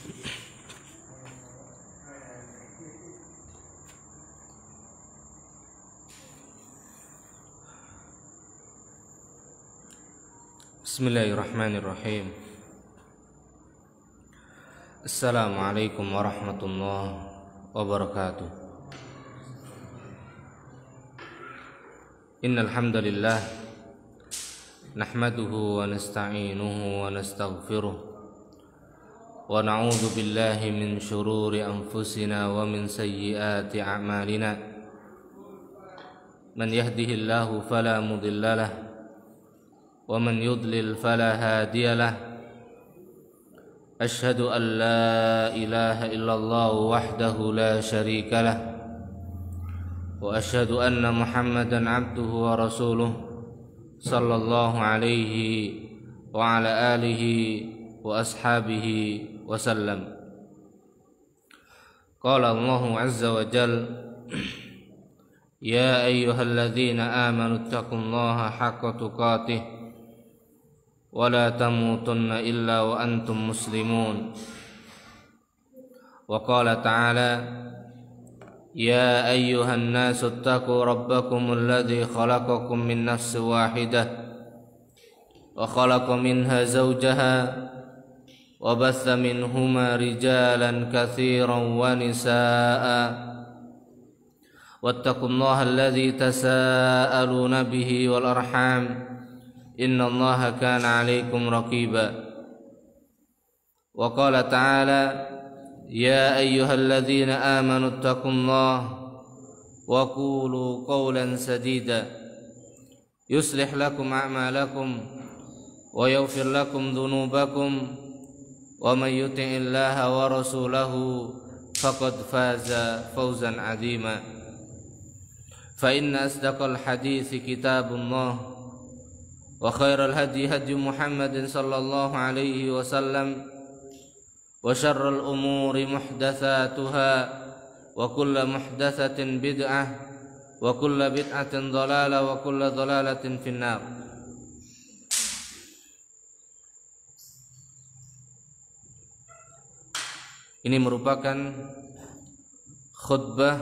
Bismillahirrahmanirrahim. Assalamualaikum warahmatullahi wabarakatuh. Innal hamdalillah nahmaduhu wa nasta'inuhu wa nastaghfiruh wa na'udzu billahi min shururi anfusina wa min sayyiati a'malina. Man yahdihillahu fala mudilla lahu wa man yudlil fala hadiya lahu. Asyhadu an la ilaha illallah wahdahu la syarika lahu wa asyhadu anna Muhammadan abduhu wa rasuluh sallallahu alaihi wa ala alihi wa ashabihi wa sallam. Qala Allahu azza wa jalla: Ya ayyuhalladzina amanu taqullaha haqqa tuqatih wa la tamutunna illa wa antum muslimun. Wa qala ta'ala: Ya ayyuhan nasu attaqu rabbakum alladhi khalaqakum min nafsin wahidah wa khalaqa minha zawjaha wa batha minhuma rijalan katsiran wa nisaa'a wattaqullaha alladhi tasaaluna bihi wal arham innallaha kana 'alaikum raqiba. Wa qala ta'ala: Ya ayyuhalladzina amanu taqullaha wa qulu qawlan sadida yuslih lakum a'malakum wa yaghfir lakum dhunubakum wa may yuti'illaha wa rasulahu faqad faza fawzan 'azima. Fa inna asdaqal hadithi kitabullah wa khairal hadi hadi Muhammadin sallallahu alaihi wasallam wa syarrul umuri muhdatsatuha wa kullu muhdatsatin bid'ah wa kullu bid'atin dhalalah wa kullu dhalalatin finnar. Ini merupakan khutbah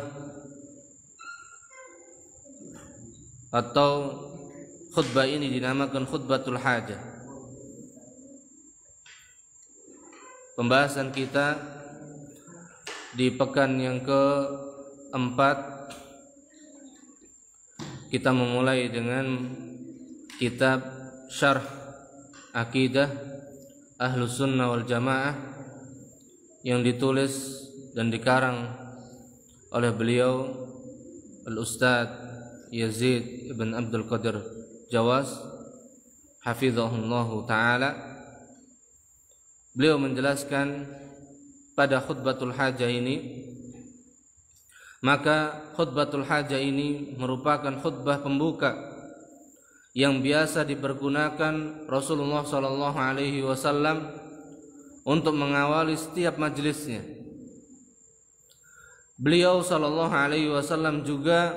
atau khutbah ini dinamakan khutbatul hajah. Pembahasan kita di pekan yang keempat, kita memulai dengan kitab Syarh Aqidah Ahlus Sunnah wal Jamaah yang ditulis dan dikarang oleh beliau Al-Ustadz Yazid ibn Abdul Qadir Jawas hafizahullahu ta'ala. Beliau menjelaskan pada khutbatul hajah ini, maka khutbatul hajah ini merupakan khutbah pembuka yang biasa dipergunakan Rasulullah sallallahu alaihi wasallam untuk mengawali setiap majelisnya. Beliau sallallahu alaihi wasallam juga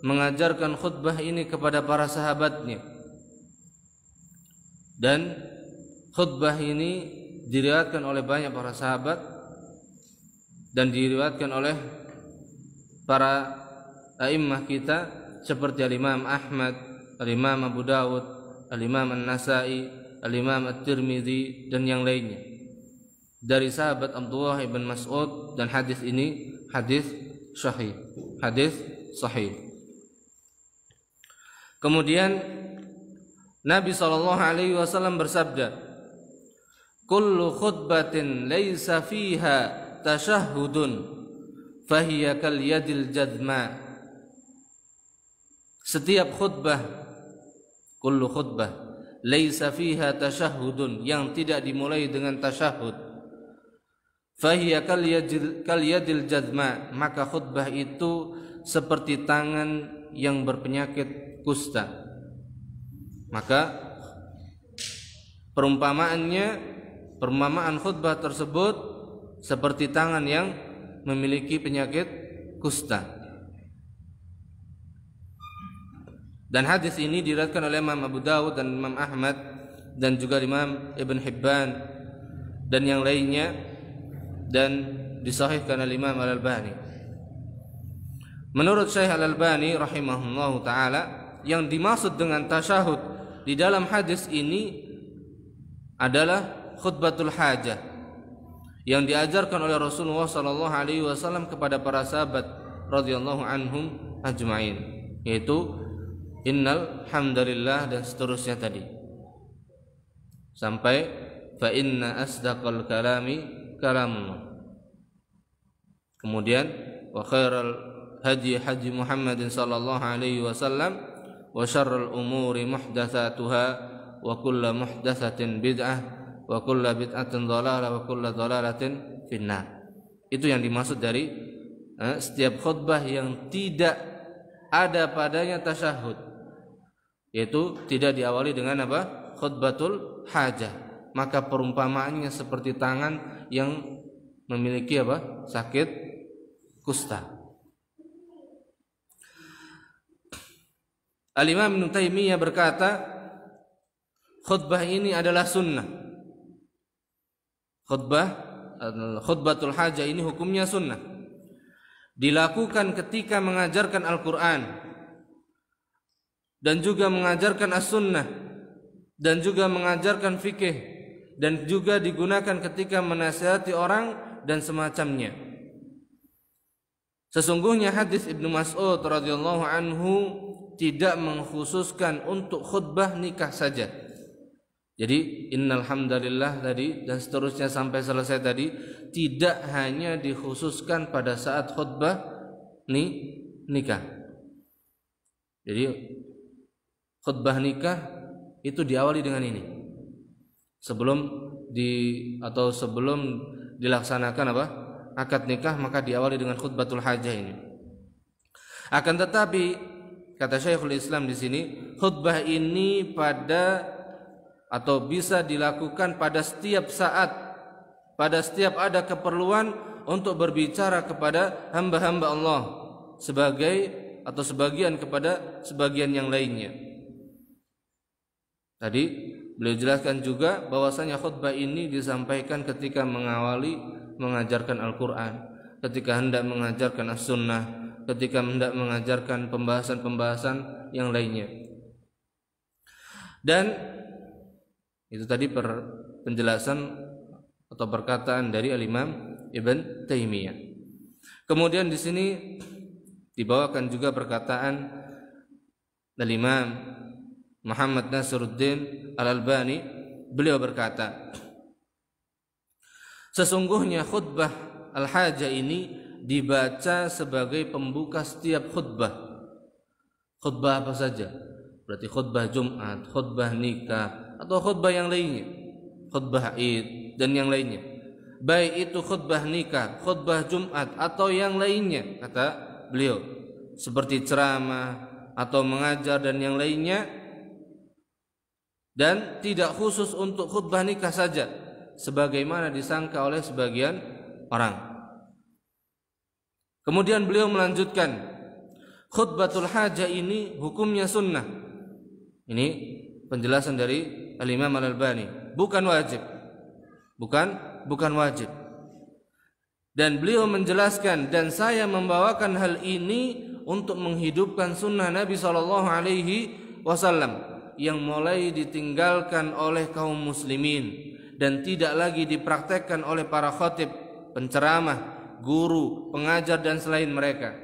mengajarkan khutbah ini kepada para sahabatnya, dan khutbah ini diriwayatkan oleh banyak para sahabat dan diriwayatkan oleh para a'immah kita seperti Al-Imam Ahmad, Al-Imam Abu Dawud, Al-Imam An-Nasai, Al-Imam At-Tirmidzi dan yang lainnya dari sahabat Abdullah ibn Mas'ud, dan hadis ini hadis sahih, hadis sahih. Kemudian Nabi SAW bersabda, Kullu khutbatin laysa fiha tashahhudun fahiya kal yadil jadma. Setiap khutbah, kullu khutbah laysa fiha tashahhudun, yang tidak dimulai dengan tasyahud, fahiya kal yadil jadma, maka khutbah itu seperti tangan yang berpenyakit kusta. Maka perumpamaan khutbah tersebut seperti tangan yang memiliki penyakit kusta. Dan hadis ini diriwayatkan oleh Imam Abu Dawud dan Imam Ahmad dan juga Imam Ibn Hibban dan yang lainnya dan disahihkan oleh Imam Al-Albani. Menurut Syekh Al-Albani rahimahullahu taala, yang dimaksud dengan tasyahud di dalam hadis ini adalah khutbatul hajah yang diajarkan oleh Rasulullah sallallahu alaihi wasallam kepada para sahabat radhiyallahu anhum ajma'in, yaitu innal hamdalillah dan seterusnya tadi sampai fa inna asdaqal kalami kalamullah. Kemudian wa khairal hadi Muhammadin sallallahu alaihi wasallam wa syarrul umuri muhdatsatuha wa kullu muhdatsatin bid'ah wa kullu bid'atin dhalalah wa kullu dhalalatin finnar. Itu yang dimaksud dari setiap khutbah yang tidak ada padanya tasyahud, yaitu tidak diawali dengan apa? Khutbatul hajah. Maka perumpamaannya seperti tangan yang memiliki apa? Sakit kusta. Al-Imam Ibnu Taimiyah berkata, khutbah ini adalah sunnah. Khutbatul hajah ini hukumnya sunnah. Dilakukan ketika mengajarkan Al-Quran dan juga mengajarkan as-sunnah dan juga mengajarkan fikih dan juga digunakan ketika menasihati orang dan semacamnya. Sesungguhnya hadis Ibnu Mas'ud radhiyallahu anhu tidak mengkhususkan untuk khutbah nikah saja. Jadi innal hamdalillah tadi dan seterusnya sampai selesai tadi tidak hanya dikhususkan pada saat khutbah nikah. Jadi khutbah nikah itu diawali dengan ini. Sebelum dilaksanakan apa? Akad nikah, maka diawali dengan khutbatul hajah ini. Akan tetapi kata Syekhul Islam di sini, khutbah ini bisa dilakukan pada setiap saat, pada setiap ada keperluan untuk berbicara kepada hamba-hamba Allah sebagian kepada sebagian yang lainnya. Tadi beliau jelaskan juga bahwasanya khutbah ini disampaikan ketika mengawali mengajarkan Al-Quran, ketika hendak mengajarkan as-sunnah, ketika hendak mengajarkan pembahasan-pembahasan yang lainnya. Dan itu tadi penjelasan atau perkataan dari Al-Imam Ibn Taimiyah. Kemudian di sini dibawakan juga perkataan Al-Imam Muhammad Nasiruddin Al-Albani. Beliau berkata, sesungguhnya khutbah al-hajah ini dibaca sebagai pembuka setiap khutbah. Khutbah apa saja? Berarti khutbah Jumat, khutbah nikah, atau khutbah yang lainnya, khutbah Id dan yang lainnya. Baik itu khutbah nikah, khutbah Jumat atau yang lainnya, kata beliau, seperti ceramah atau mengajar dan yang lainnya. Dan tidak khusus untuk khutbah nikah saja, sebagaimana disangka oleh sebagian orang. Kemudian beliau melanjutkan, khutbatul hajah ini hukumnya sunnah. Ini penjelasan dari Al-Imam Al-Albani, bukan wajib. Bukan wajib. Dan beliau menjelaskan, dan saya membawakan hal ini untuk menghidupkan sunnah Nabi SAW yang mulai ditinggalkan oleh kaum muslimin dan tidak lagi dipraktekkan oleh para khatib, penceramah, guru, pengajar dan selain mereka.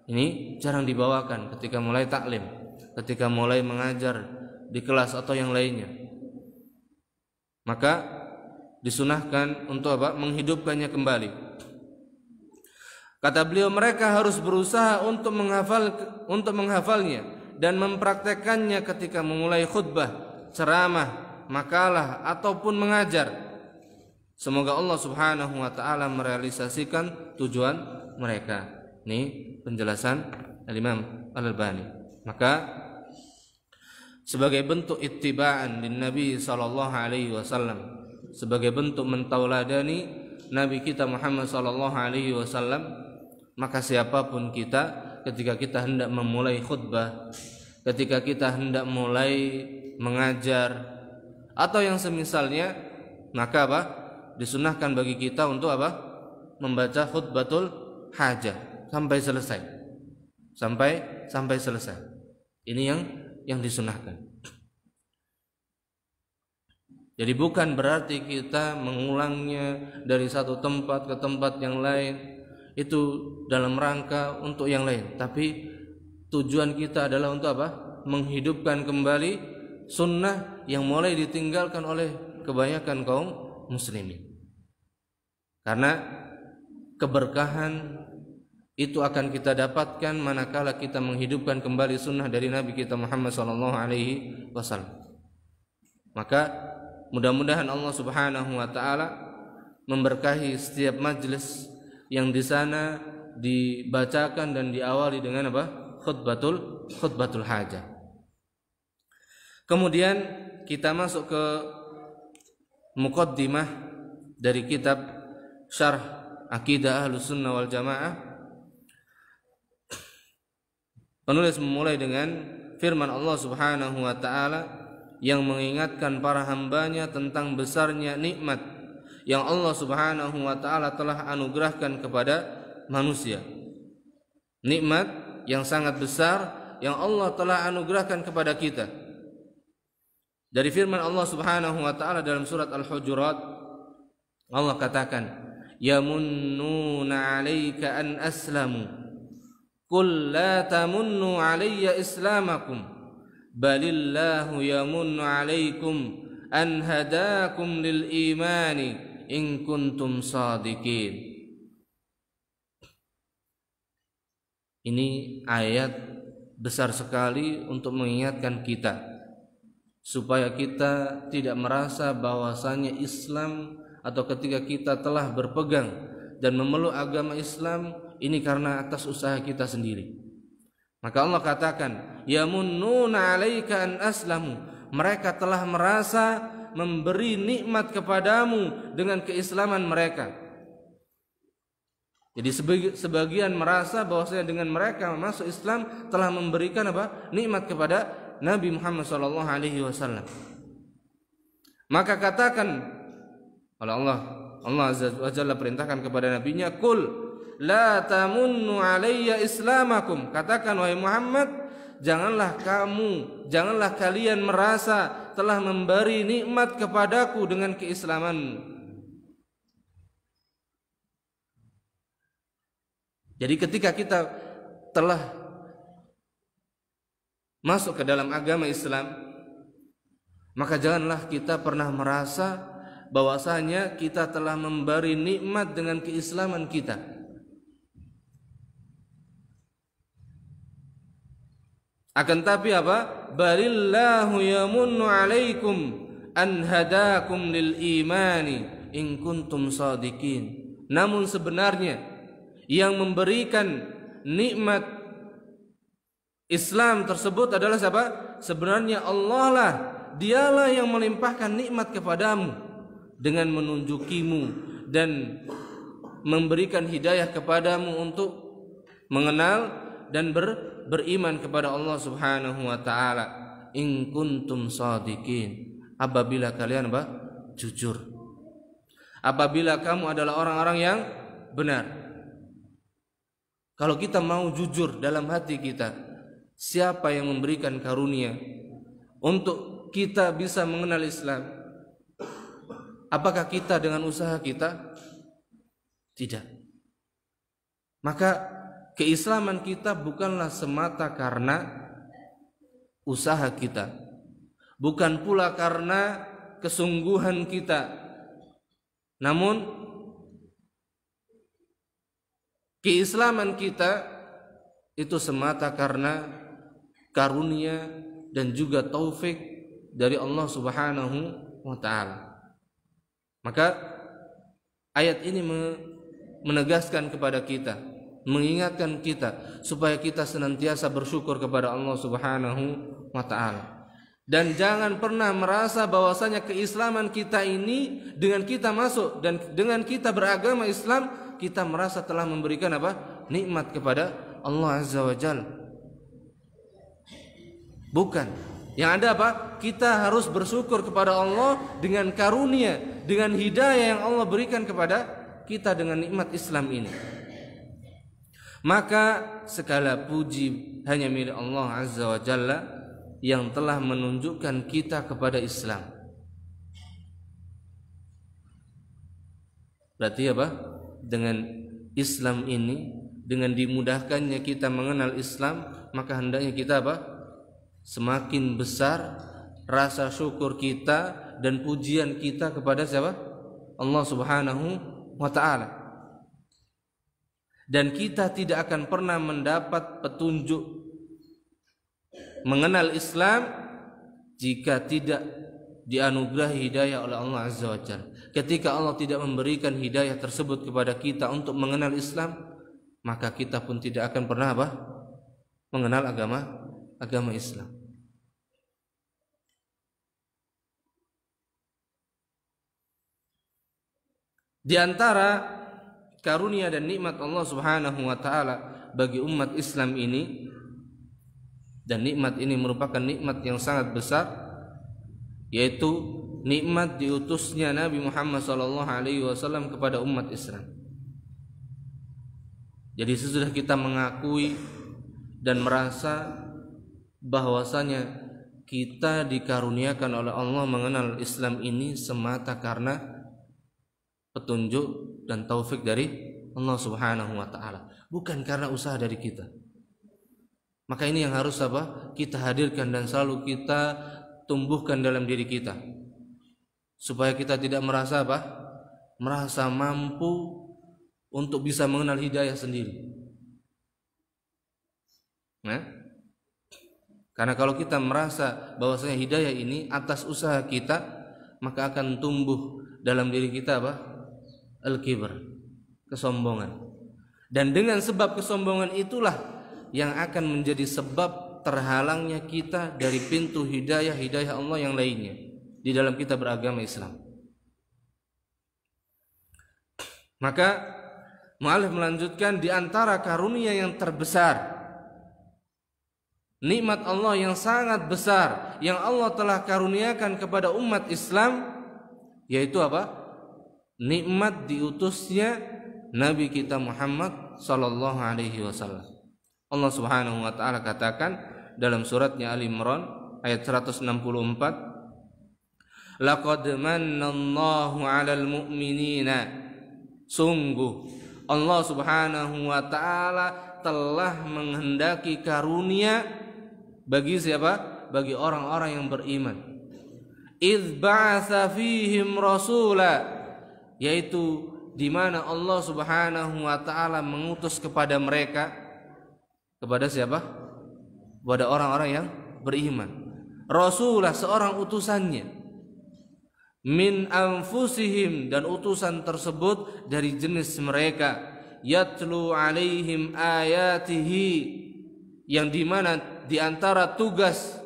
Ini jarang dibawakan ketika mulai taklim, ketika mulai mengajar di kelas atau yang lainnya. Maka disunahkan untuk apa? Menghidupkannya kembali. Kata beliau, mereka harus berusaha untuk menghafalnya dan mempraktekannya ketika memulai khutbah, ceramah, makalah ataupun mengajar. Semoga Allah Subhanahu wa taala merealisasikan tujuan mereka. Ini penjelasan Al-Imam Al-Albani. Maka sebagai bentuk ittiba'an lin Nabi sallallahu alaihi wasallam, sebagai bentuk mentauladani Nabi kita Muhammad sallallahu alaihi wasallam, maka siapapun kita, ketika kita hendak memulai khutbah, ketika kita hendak mulai mengajar atau yang semisalnya, maka apa? Disunahkan bagi kita untuk apa? Membaca khutbatul hajah sampai selesai. Sampai selesai. Ini yang disunahkan. Jadi bukan berarti kita mengulangnya dari satu tempat ke tempat yang lain itu dalam rangka untuk yang lain, tapi tujuan kita adalah untuk apa? Menghidupkan kembali sunnah yang mulai ditinggalkan oleh kebanyakan kaum muslimin. Karena keberkahan itu akan kita dapatkan manakala kita menghidupkan kembali sunnah dari Nabi kita Muhammad SAW. Maka mudah-mudahan Allah Subhanahu wa taala memberkahi setiap majelis yang di sana dibacakan dan diawali dengan apa? Khutbatul hajah. Kemudian kita masuk ke muqaddimah dari kitab Syarh Aqidah Ahlussunnah wal Jamaah. Penulis memulai dengan firman Allah Subhanahu wa taala yang mengingatkan para hambanya tentang besarnya nikmat yang Allah Subhanahu wa taala telah anugerahkan kepada manusia. Nikmat yang sangat besar yang Allah telah anugerahkan kepada kita. Dari firman Allah Subhanahu wa taala dalam surat Al-Hujurat, Allah katakan, "Yamunnuna 'alaika an aslamu. Qul la tamunnu 'alayya islamakum, balillahu yamunnu 'alaikum an hadakum lil imani in kuntum shadiqin." Ini ayat besar sekali untuk mengingatkan kita supaya kita tidak merasa bahwasanya Islam atau ketika kita telah berpegang dan memeluk agama Islam ini karena atas usaha kita sendiri. Maka Allah katakan, yamunnuna 'alaika an aslamu. Mereka telah merasa memberi nikmat kepadamu dengan keislaman mereka. Jadi sebagian merasa bahwasanya dengan mereka masuk Islam telah memberikan apa? Nikmat kepada Nabi Muhammad SAW. Maka katakan oleh Allah Azza wa Jalla perintahkan kepada nabinya, "Qul la tamunnu 'alayya islamakum." Katakan wahai Muhammad, janganlah kalian merasa telah memberi nikmat kepadaku dengan keislamanmu. Jadi ketika kita telah masuk ke dalam agama Islam, maka janganlah kita pernah merasa bahwasanya kita telah memberi nikmat dengan keislaman kita. Akan tapi apa? Balillahu yamunnu 'alaikum an hadakum lil imani in kuntum shadiqin. Namun sebenarnya yang memberikan nikmat Islam tersebut adalah siapa? Sebenarnya Allah lah, dialah yang melimpahkan nikmat kepadamu dengan menunjukimu dan memberikan hidayah kepadamu untuk mengenal dan beriman kepada Allah Subhanahu wa taala. In kuntum shadiqin. Apabila kalian jujur. Apabila kamu adalah orang-orang yang benar. Kalau kita mau jujur dalam hati kita, siapa yang memberikan karunia untuk kita bisa mengenal Islam? Apakah kita dengan usaha kita? Tidak. Maka keislaman kita bukanlah semata karena usaha kita, bukan pula karena kesungguhan kita, namun keislaman kita itu semata karena karunia dan juga taufik dari Allah Subhanahu wa taala. Maka ayat ini menegaskan kepada kita, mengingatkan kita supaya kita senantiasa bersyukur kepada Allah Subhanahu wa taala. Dan jangan pernah merasa bahwasanya keislaman kita ini dengan kita masuk dan dengan kita beragama Islam kita merasa telah memberikan nikmat kepada Allah Azza wa Jalla. Bukan. Yang ada apa? Kita harus bersyukur kepada Allah dengan karunia, dengan hidayah yang Allah berikan kepada kita dengan nikmat Islam ini. Maka segala puji hanya milik Allah Azza wa Jalla yang telah menunjukkan kita kepada Islam. Berarti apa? Dengan Islam ini, dengan dimudahkannya kita mengenal Islam, maka hendaknya kita apa? Semakin besar rasa syukur kita dan pujian kita kepada siapa? Allah Subhanahu wa ta'ala. Dan kita tidak akan pernah mendapat petunjuk mengenal Islam jika tidak dianugerahi hidayah oleh Allah Azza wa Jalla. Ketika Allah tidak memberikan hidayah tersebut kepada kita untuk mengenal Islam, maka kita pun tidak akan pernah apa? Mengenal agama Islam. Di antara karunia dan nikmat Allah Subhanahu wa taala bagi umat Islam ini, dan nikmat ini merupakan nikmat yang sangat besar, yaitu nikmat diutusnya Nabi Muhammad SAW kepada umat Islam. Jadi sesudah kita mengakui dan merasa bahwasanya kita dikaruniakan oleh Allah mengenal Islam ini semata karena petunjuk dan taufik dari Allah Subhanahu wa taala, bukan karena usaha dari kita. Maka ini yang harus apa? Kita hadirkan dan selalu kita tumbuhkan dalam diri kita, supaya kita tidak merasa apa? Merasa mampu untuk bisa mengenal hidayah sendiri. Nah, karena kalau kita merasa bahwasanya hidayah ini atas usaha kita, maka akan tumbuh dalam diri kita apa? Al-kibr, kesombongan. Dan dengan sebab kesombongan itulah yang akan menjadi sebab terhalangnya kita dari pintu hidayah Allah yang lainnya di dalam kita beragama Islam. Maka mu'allif melanjutkan, di antara karunia yang terbesar, nikmat Allah yang sangat besar yang Allah telah karuniakan kepada umat Islam, yaitu apa? Nikmat diutusnya Nabi kita Muhammad sallallahu alaihi wasallam. Allah Subhanahu wa taala katakan dalam suratnya Ali Imran ayat 164, laqad mannallahu 'alal mu'minina, sungguh Allah Subhanahu wa taala telah menghendaki karunia bagi siapa? Bagi orang-orang yang beriman. Idz ba'atsa fihim rasula, yaitu di mana Allah Subhanahu wa taala mengutus kepada mereka, kepada siapa? Kepada orang-orang yang beriman. Rasulah, seorang utusannya, min anfusihim, dan utusan tersebut dari jenis mereka, yatlu alaihim ayatihi, yang dimana diantara tugas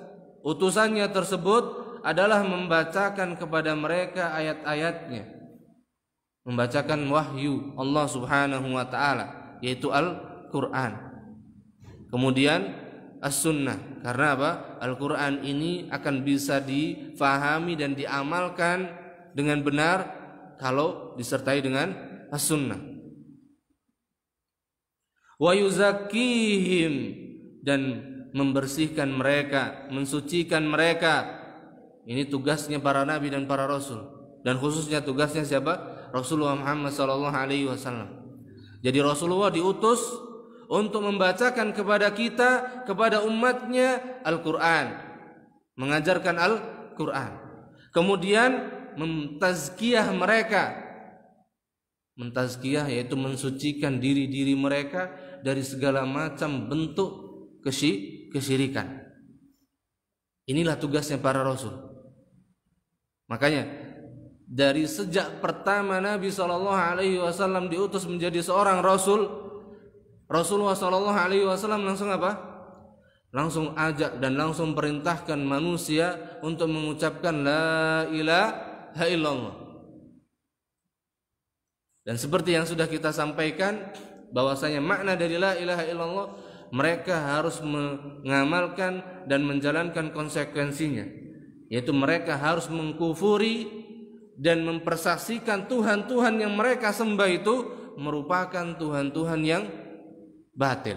utusannya tersebut adalah membacakan kepada mereka ayat-ayatnya, membacakan wahyu Allah Subhanahu wa taala, yaitu Al-Qur'an. Kemudian As-Sunnah, karena apa? Al-Qur'an ini akan bisa difahami dan diamalkan dengan benar kalau disertai dengan As-Sunnah. Wa yuzakkihim, dan membersihkan mereka, mensucikan mereka. Ini tugasnya para nabi dan para rasul, dan khususnya tugasnya siapa? Rasulullah Muhammad SAW. Jadi Rasulullah diutus untuk membacakan kepada kita, kepada umatnya Al-Quran, mengajarkan Al-Quran. Kemudian mentazkiyah mereka, mentazkiyah yaitu mensucikan diri-diri mereka dari segala macam bentuk kesyirikan. Inilah tugasnya para Rasul. Makanya dari sejak pertama Nabi SAW diutus menjadi seorang Rasul, Rasulullah SAW langsung apa? Langsung ajak dan langsung perintahkan manusia untuk mengucapkan la ilaha illallah. Dan seperti yang sudah kita sampaikan, bahwasanya makna dari la ilaha illallah mereka harus mengamalkan dan menjalankan konsekuensinya, yaitu mereka harus mengkufuri dan mempersaksikan Tuhan-Tuhan yang mereka sembah itu merupakan Tuhan-Tuhan yang batil,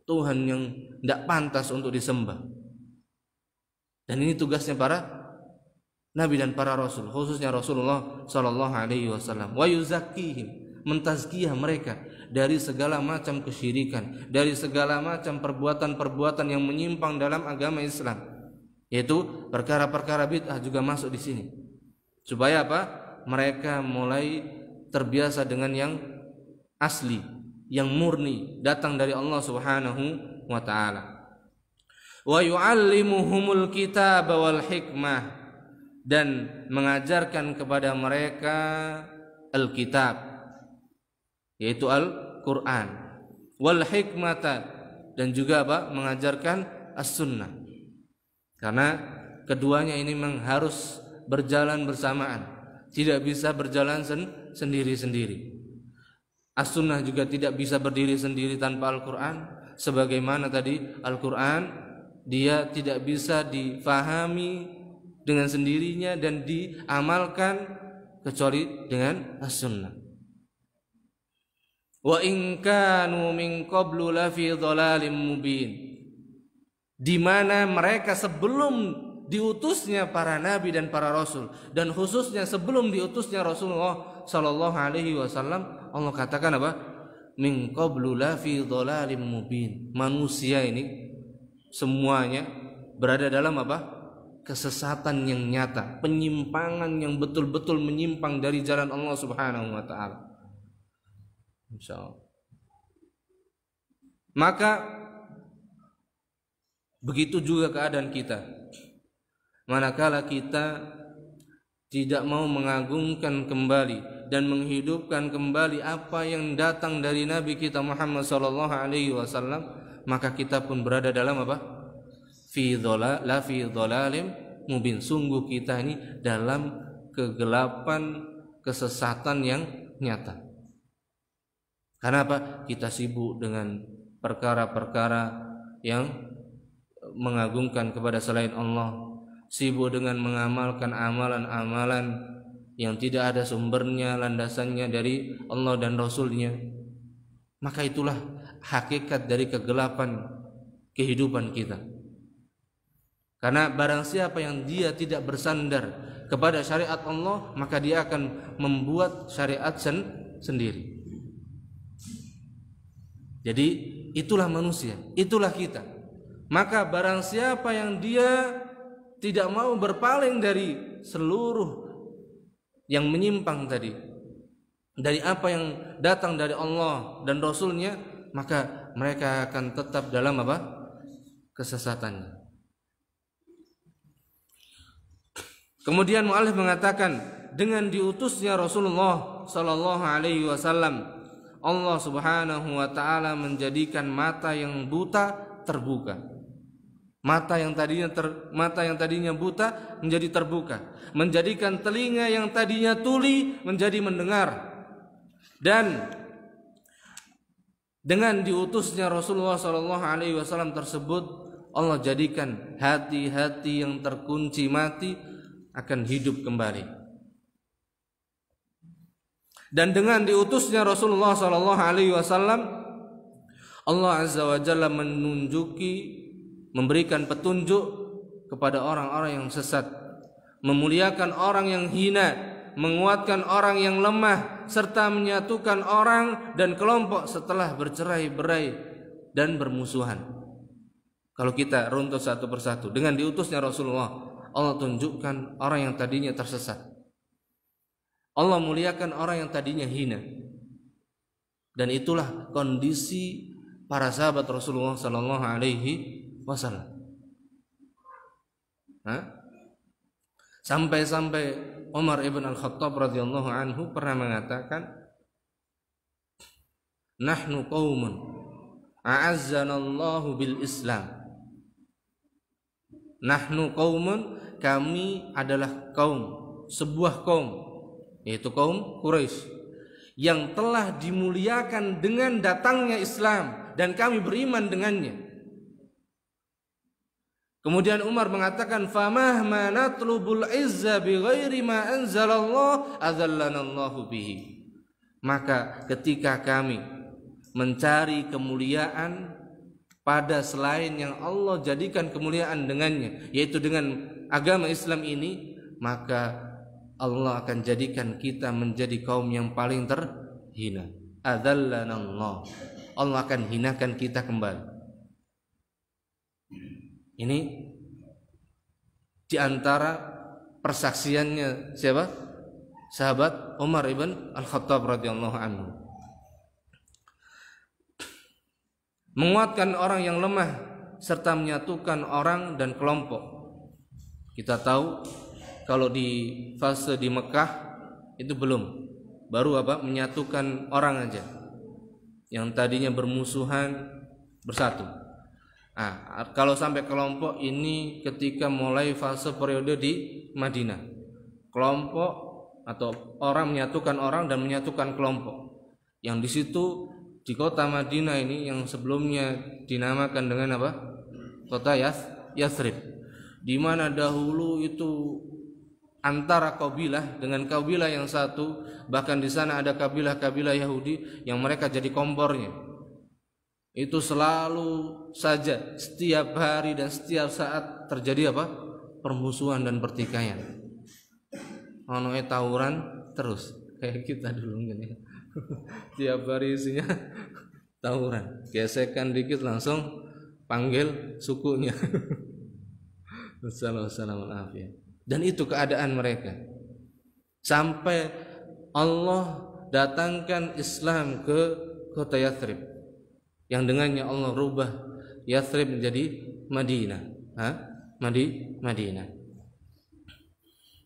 Tuhan yang tidak pantas untuk disembah. Dan ini tugasnya para nabi dan para rasul, khususnya Rasulullah sallallahu alaihi wasallam. Wa yuzakkihim, mentazkiyah mereka dari segala macam kesyirikan, dari segala macam perbuatan-perbuatan yang menyimpang dalam agama Islam. Yaitu perkara-perkara bid'ah juga masuk di sini. Supaya apa? Mereka mulai terbiasa dengan yang asli, yang murni, datang dari Allah Subhanahu wa taala. Wa yu'allimuhumul kitaba wal hikmah, dan mengajarkan kepada mereka Alkitab, yaitu Al-Quran, wal hikmata, dan juga apa? Mengajarkan as-sunnah. Karena keduanya ini memang harus berjalan bersamaan, tidak bisa berjalan sendiri-sendiri. As-sunnah juga tidak bisa berdiri sendiri tanpa Al-Quran. Sebagaimana tadi Al-Quran, dia tidak bisa difahami dengan sendirinya dan diamalkan kecuali dengan as-sunnah. Wa in kanu min qablu la fi dhalalim mubin, di mana mereka sebelum diutusnya para nabi dan para rasul, dan khususnya sebelum diutusnya Rasulullah sallallahu alaihi wasallam, Allah katakan apa? Min qablu la fi dhalalim mubin. Manusia ini semuanya berada dalam apa? Kesesatan yang nyata, penyimpangan yang betul-betul menyimpang dari jalan Allah Subhanahu wa taala. Insyaallah. Maka begitu juga keadaan kita. Manakala kita tidak mau mengagungkan kembali dan menghidupkan kembali apa yang datang dari Nabi kita Muhammad sallallahu alaihi wasallam, maka kita pun berada dalam apa? Fi dhalalim mubin. Sungguh kita ini dalam kegelapan, kesesatan yang nyata. Karena apa? Kita sibuk dengan perkara-perkara yang mengagungkan kepada selain Allah, sibuk dengan mengamalkan amalan-amalan yang tidak ada sumbernya, landasannya dari Allah dan Rasulnya. Maka itulah hakikat dari kegelapan kehidupan kita. Karena barang siapa yang dia tidak bersandar kepada syariat Allah, maka dia akan membuat syariat sendiri. Jadi itulah manusia, itulah kita. Maka barang siapa yang dia tidak mau berpaling dari seluruh yang menyimpang tadi, dari apa yang datang dari Allah dan Rasulnya, maka mereka akan tetap dalam apa? Kesesatannya. Kemudian mu'allif mengatakan, dengan diutusnya Rasulullah sallallahu alaihi wasallam, Allah Subhanahu wa taala menjadikan mata yang buta terbuka. Mata yang tadinya buta menjadi terbuka, menjadikan telinga yang tadinya tuli menjadi mendengar. Dan dengan diutusnya Rasulullah sallallahu alaihi wasallam tersebut, Allah jadikan hati-hati yang terkunci mati akan hidup kembali. Dan dengan diutusnya Rasulullah sallallahu alaihi wasallam, Allah azza wa jalla memberikan petunjuk kepada orang-orang yang sesat, memuliakan orang yang hina, menguatkan orang yang lemah, serta menyatukan orang dan kelompok setelah bercerai-berai dan bermusuhan. Kalau kita runtut satu persatu, dengan diutusnya Rasulullah, Allah tunjukkan orang yang tadinya tersesat. Allah muliakan orang yang tadinya hina. Dan itulah kondisi para sahabat Rasulullah sallallahu alaihi wasallam. Sampai-sampai Umar ibn al-Khattab radhiyallahu anhu pernah mengatakan, "Nahnu qaumun a'azzanallahu bil Islam." Nahnu qaumun, kami adalah kaum, sebuah kaum, yaitu kaum Quraisy, yang telah dimuliakan dengan datangnya Islam dan kami beriman dengannya. Kemudian Umar mengatakan, famahma natlubul izza bighairi ma anzalallah adzallanallahu bihi. Maka ketika kami mencari kemuliaan pada selain yang Allah jadikan kemuliaan dengannya, yaitu dengan agama Islam ini, maka Allah akan jadikan kita menjadi kaum yang paling terhina. Adzallanallah. Allah akan hinakan kita kembali. Ini di antara persaksiannya siapa? Sahabat Umar ibn Al-Khattab radhiyallahu anhu. Menguatkan orang yang lemah serta menyatukan orang dan kelompok. Kita tahu kalau di fase di Mekah itu belum, baru menyatukan orang aja. Yang tadinya bermusuhan bersatu. Kalau sampai kelompok ini ketika mulai fase periode di Madinah. Kelompok atau orang menyatukan orang dan menyatukan kelompok. Yang di situ di kota Madinah ini yang sebelumnya dinamakan dengan apa? Kota Yathrib. Di mana dahulu itu antara kabilah dengan kabilah yang satu, bahkan di sana ada kabilah-kabilah Yahudi yang mereka jadi kompornya. Itu selalu saja setiap hari dan setiap saat terjadi permusuhan dan pertikaian. Ono tawuran terus kayak kita dulu gini. Tiap hari isinya tawuran. Gesekan dikit langsung panggil sukunya. Wassalamualaikum. Dan itu keadaan mereka. Sampai Allah datangkan Islam ke kota Yathrib. Yang dengannya Allah rubah Yathrib menjadi Madinah.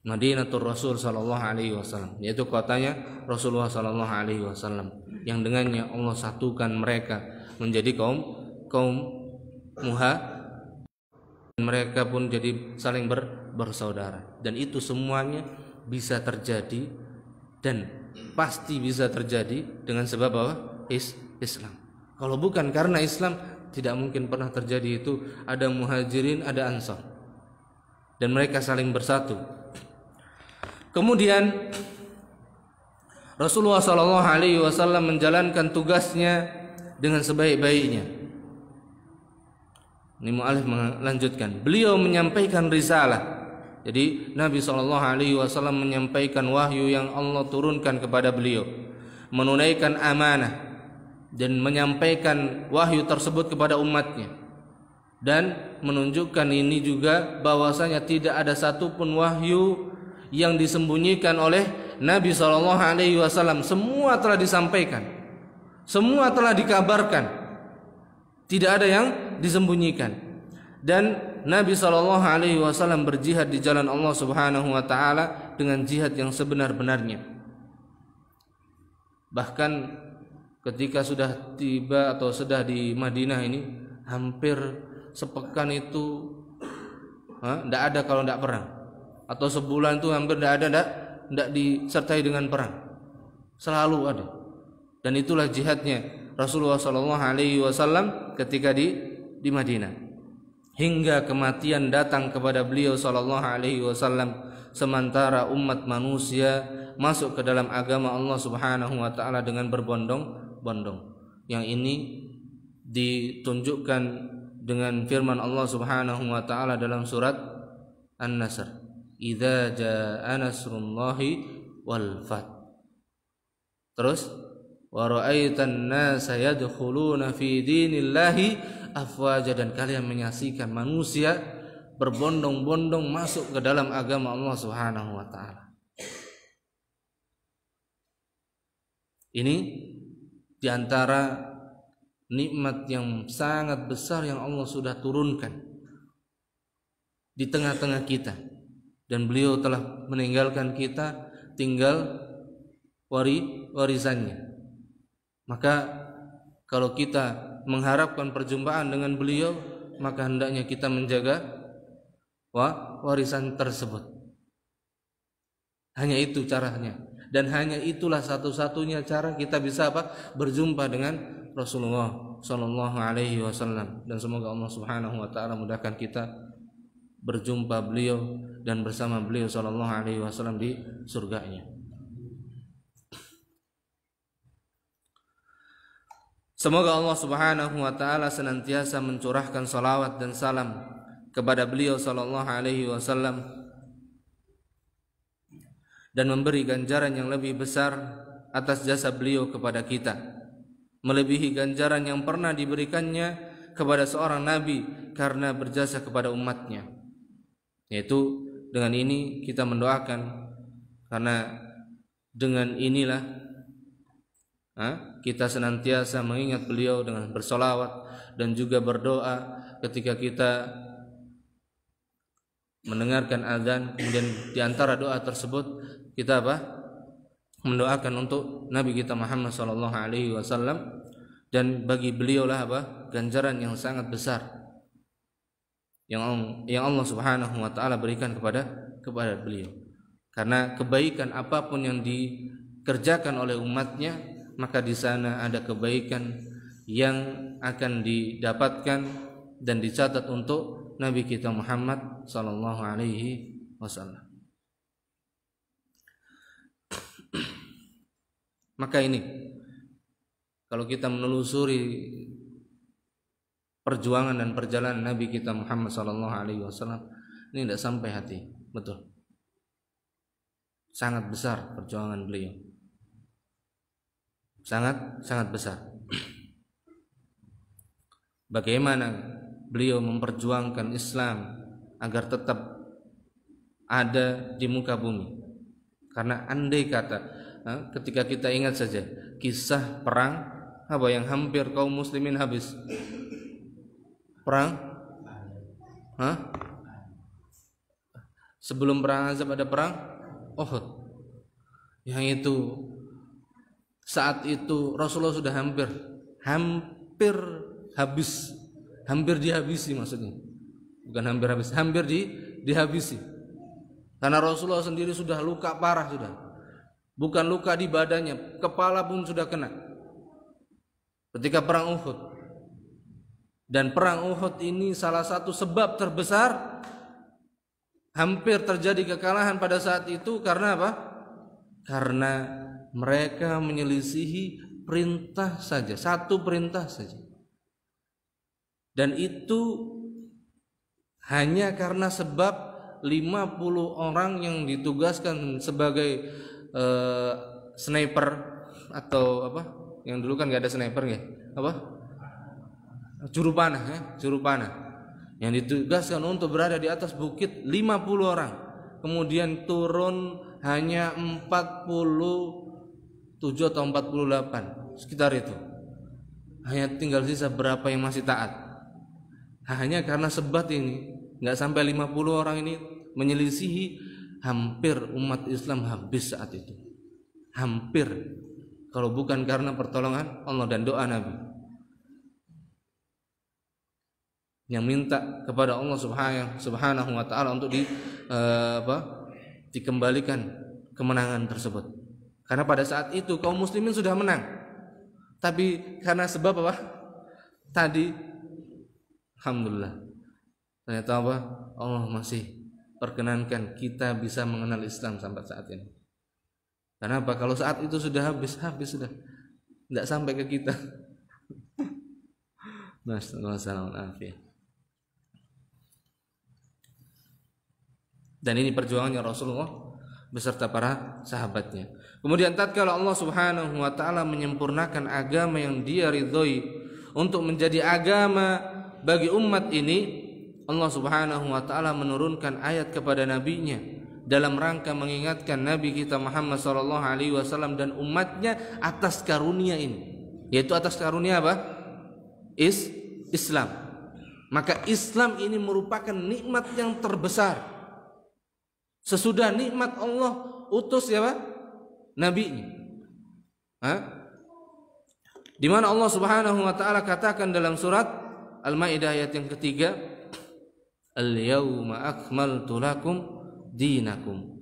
Madinatul Rasul sallallahu alaihi wasallam, yaitu kotanya Rasulullah sallallahu alaihi wasallam, yang dengannya Allah satukan mereka menjadi kaum muhajirin. Mereka pun jadi saling bersaudara. Dan itu semuanya bisa terjadi dan pasti bisa terjadi dengan sebab Islam. Kalau bukan karena Islam, tidak mungkin pernah terjadi itu. Ada muhajirin, ada ansar, dan mereka saling bersatu. Kemudian Rasulullah SAW menjalankan tugasnya dengan sebaik-baiknya. Ini mu'alif melanjutkan. Beliau menyampaikan risalah. Jadi Nabi SAW menyampaikan wahyu yang Allah turunkan kepada beliau, menunaikan amanah dan menyampaikan wahyu tersebut kepada umatnya, dan menunjukkan ini juga bahwasanya tidak ada satupun wahyu yang disembunyikan oleh Nabi SAW. Semua telah disampaikan, semua telah dikabarkan, tidak ada yang disembunyikan. Dan Nabi SAW berjihad di jalan Allah Subhanahu wa taala dengan jihad yang sebenar-benarnya. Bahkan ketika sudah tiba atau sudah di Madinah ini, hampir sepekan itu tidak ada kalau tidak perang, atau sebulan itu hampir tidak disertai dengan perang, selalu ada. Dan itulah jihadnya Rasulullah SAW ketika di Madinah, hingga kematian datang kepada beliau SAW, sementara umat manusia masuk ke dalam agama Allah Subhanahu wa taala dengan berbondong-bondong. Yang ini ditunjukkan dengan firman Allah Subhanahu wa taala dalam surat An-Nasr, idza jaa nasrullahi wal fath. Terus wa ra'aitan nasa yadkhuluna fi dinillahi afwaja, dan kalian menyaksikan manusia berbondong-bondong masuk ke dalam agama Allah Subhanahu wa taala. Ini di antara nikmat yang sangat besar yang Allah sudah turunkan di tengah-tengah kita, dan beliau telah meninggalkan kita tinggal warisannya. Maka kalau kita mengharapkan perjumpaan dengan beliau, maka hendaknya kita menjaga warisan tersebut. Hanya itu caranya. dan hanya itulah satu-satunya cara kita bisa berjumpa dengan Rasulullah sallallahu alaihi wasallam. Dan semoga Allah Subhanahu wa taala mudahkan kita berjumpa beliau dan bersama beliau sallallahu alaihi wasallam di surganya. Semoga Allah Subhanahu wa taala senantiasa mencurahkan salawat dan salam kepada beliau sallallahu alaihi wasallam dan memberi ganjaran yang lebih besar atas jasa beliau kepada kita, melebihi ganjaran yang pernah diberikannya kepada seorang nabi karena berjasa kepada umatnya. Yaitu dengan ini kita mendoakan, karena dengan inilah kita senantiasa mengingat beliau dengan bersolawat dan juga berdoa ketika kita mendengarkan azan. Kemudian di antara doa tersebut kita mendoakan untuk Nabi kita Muhammad sallallahu alaihi wasallam, dan bagi beliau lah ganjaran yang sangat besar yang Allah Subhanahu wa taala berikan kepada beliau. Karena kebaikan apapun yang dikerjakan oleh umatnya, maka di sana ada kebaikan yang akan didapatkan dan dicatat untuk Nabi kita Muhammad sallallahu alaihi wasallam. Maka ini, kalau kita menelusuri perjuangan dan perjalanan Nabi kita Muhammad sallallahu alaihi wasallam, ini tidak sampai hati, betul. Sangat besar perjuangan beliau. Sangat besar. Bagaimana beliau memperjuangkan Islam agar tetap ada di muka bumi. Karena andai kata ketika kita ingat saja kisah perang yang hampir kaum muslimin habis. Perang sebelum perang Ahzab ada perang Uhud, yang itu saat itu Rasulullah sudah hampir habis, hampir dihabisi, maksudnya bukan hampir habis, hampir dihabisi, karena Rasulullah sendiri sudah luka parah, sudah bukan luka di badannya, kepala pun sudah kena ketika perang Uhud. Dan perang Uhud ini salah satu sebab terbesar hampir terjadi kekalahan pada saat itu. Karena apa? Karena mereka menyelisihi perintah saja, satu perintah saja, dan itu hanya karena sebab 50 orang yang ditugaskan sebagai sniper atau yang dulu kan nggak ada sniper ya, juru panah yang ditugaskan untuk berada di atas bukit, 50 orang, kemudian turun hanya 47 atau 48 sekitar itu, hanya tinggal sisa berapa yang masih taat. Hanya karena sebat ini, nggak sampai 50 orang ini menyelisihi, hampir umat Islam habis saat itu, hampir, kalau bukan karena pertolongan Allah dan doa Nabi yang minta kepada Allah Subhanahu wa taala untuk dikembalikan kemenangan tersebut. Karena pada saat itu kaum muslimin sudah menang, tapi karena sebab tadi, alhamdulillah, ternyata Allah masih perkenankan kita bisa mengenal Islam sampai saat ini. Kenapa? Kalau saat itu sudah habis sudah, tidak sampai ke kita. Nasallallahu. Dan ini perjuangannya Rasulullah beserta para sahabatnya. Kemudian tatkala Allah Subhanahu wa taala menyempurnakan agama yang Dia ridhoi untuk menjadi agama bagi umat ini, Allah Subhanahu wa taala menurunkan ayat kepada nabinya dalam rangka mengingatkan Nabi kita Muhammad sallallahu alaihi wasallam dan umatnya atas karunia ini, yaitu atas karunia Islam. Maka Islam ini merupakan nikmat yang terbesar. Sesudah nikmat Allah utus nabinya. Di mana Allah Subhanahu wa taala katakan dalam surat Al-Maidah ayat yang ketiga, Al-yawma akmaltu lakum dinakum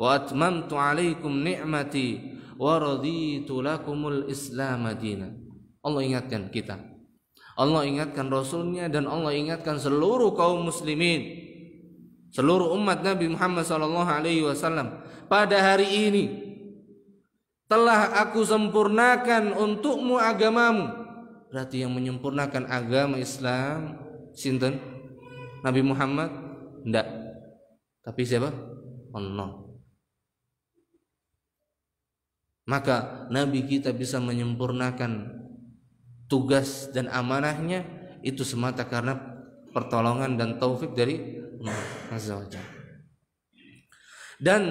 wa atmamtu 'alaikum ni'mati wa raditu lakumul Islam dinan. Allah ingatkan kita, Allah ingatkan Rasulnya, dan Allah ingatkan seluruh kaum muslimin, seluruh umat Nabi Muhammad SAW. Pada hari ini telah aku sempurnakan untukmu agamamu. Berarti yang menyempurnakan agama Islam sinten? Nabi Muhammad? Tidak. Tapi siapa? Allah. Maka Nabi kita bisa menyempurnakan tugas dan amanahnya itu semata karena pertolongan dan taufik dari Allah Azza wa Jalla. Dan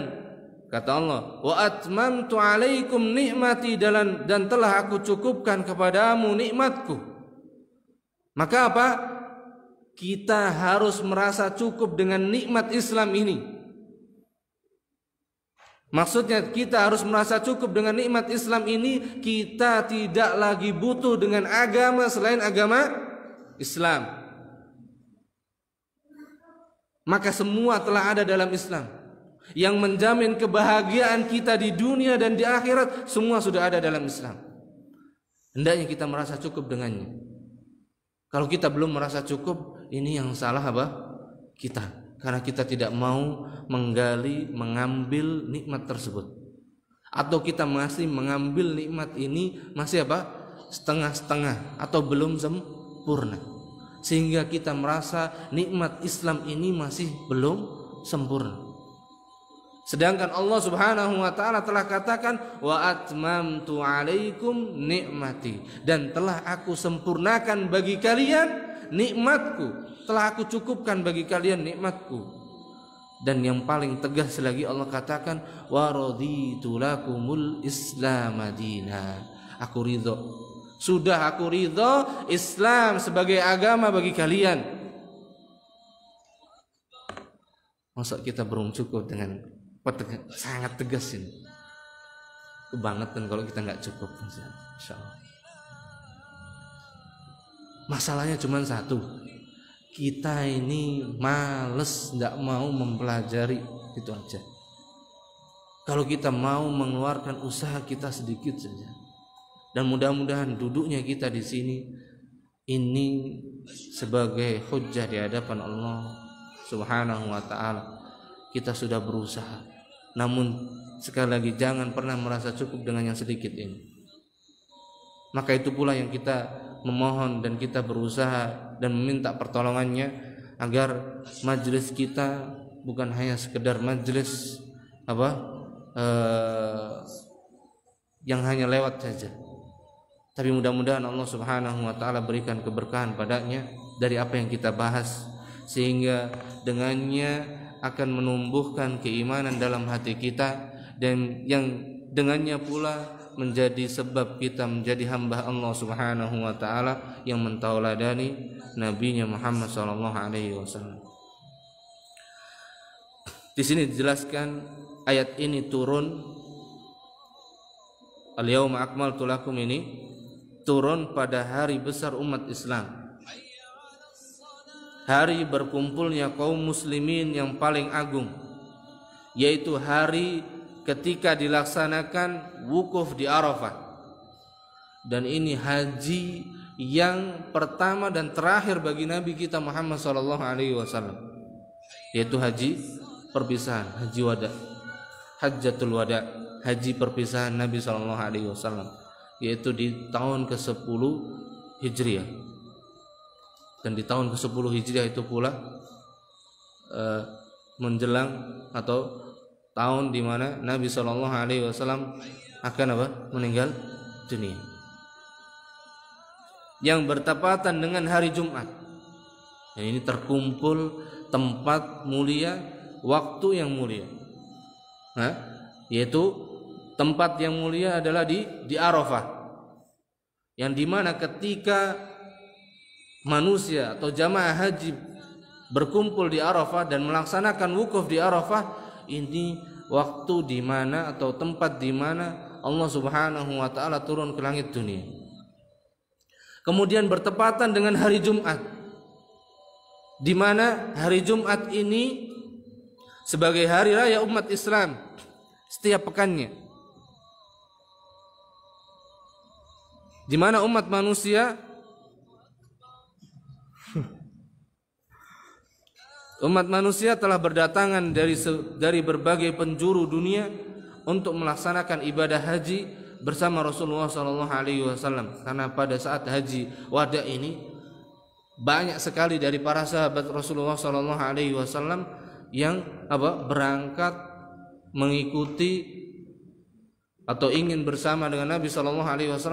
kata Allah, wa atmamtu 'alaikum ni'mati, dan telah aku cukupkan kepadamu nikmatku. Maka apa? Kita harus merasa cukup dengan nikmat Islam ini. Maksudnya kita harus merasa cukup dengan nikmat Islam ini. Kita tidak lagi butuh dengan agama selain agama Islam. Maka semua telah ada dalam Islam. Yang menjamin kebahagiaan kita di dunia dan di akhirat, semua sudah ada dalam Islam. Hendaknya kita merasa cukup dengannya. Kalau kita belum merasa cukup, ini yang salah apa? Kita. Karena kita tidak mau menggali, mengambil nikmat tersebut. Atau kita masih mengambil nikmat ini masih apa? Setengah-setengah atau belum sempurna. Sehingga kita merasa nikmat Islam ini masih belum sempurna. Sedangkan Allah Subhanahu wa taala telah katakan, wa atmamtu 'alaikum ni'mati, dan telah aku sempurnakan bagi kalian nikmatku, telah aku cukupkan bagi kalian nikmatku. Dan yang paling tegas lagi Allah katakan, wa raditu lakumul Islam madina. Aku ridho, sudah aku ridho Islam sebagai agama bagi kalian. Masa kita belum cukup dengan sangat tegas ini. Kebangetan kalau kita nggak cukup, insyaallah. Masalahnya cuma satu, kita ini males, nggak mau mempelajari, itu aja. Kalau kita mau mengeluarkan usaha kita sedikit saja, dan mudah-mudahan duduknya kita di sini ini sebagai hujjah di hadapan Allah Subhanahu wa taala. Kita sudah berusaha, namun sekali lagi jangan pernah merasa cukup dengan yang sedikit ini. Maka itu pula yang kita memohon dan kita berusaha dan meminta pertolongannya agar majelis kita bukan hanya sekedar majelis yang hanya lewat saja, tapi mudah-mudahan Allah Subhanahu wa taala berikan keberkahan padanya dari apa yang kita bahas, sehingga dengannya akan menumbuhkan keimanan dalam hati kita, dan yang dengannya pula menjadi sebab kita menjadi hamba Allah Subhanahu wa taala yang mentauladani nabinya Muhammad sallallahu alaihi wasallam. Di sini dijelaskan ayat ini turun, al-yauma akmaltu lakum, ini turun pada hari besar umat Islam, hari berkumpulnya kaum muslimin yang paling agung, yaitu hari ketika dilaksanakan wukuf di Arafah. Dan ini haji yang pertama dan terakhir bagi Nabi kita Muhammad SAW, yaitu haji perpisahan, haji wada, hajjatul wada, haji perpisahan Nabi SAW, yaitu di tahun ke-10 Hijriah. Dan di tahun ke-10 Hijriah itu pula menjelang atau tahun di mana Nabi SAW akan meninggal dunia, yang bertepatan dengan hari Jumat. Dan ini terkumpul tempat mulia, waktu yang mulia, yaitu tempat yang mulia adalah di Arafah, yang dimana ketika manusia atau jamaah haji berkumpul di Arafah dan melaksanakan wukuf di Arafah, ini waktu di mana atau tempat di mana Allah Subhanahu wa taala turun ke langit dunia. Kemudian bertepatan dengan hari Jumat, di mana hari Jumat ini sebagai hari raya umat Islam setiap pekannya. Di mana umat manusia telah berdatangan dari berbagai penjuru dunia untuk melaksanakan ibadah haji bersama Rasulullah SAW. Karena pada saat haji wada ini banyak sekali dari para sahabat Rasulullah SAW yang berangkat mengikuti atau ingin bersama dengan Nabi SAW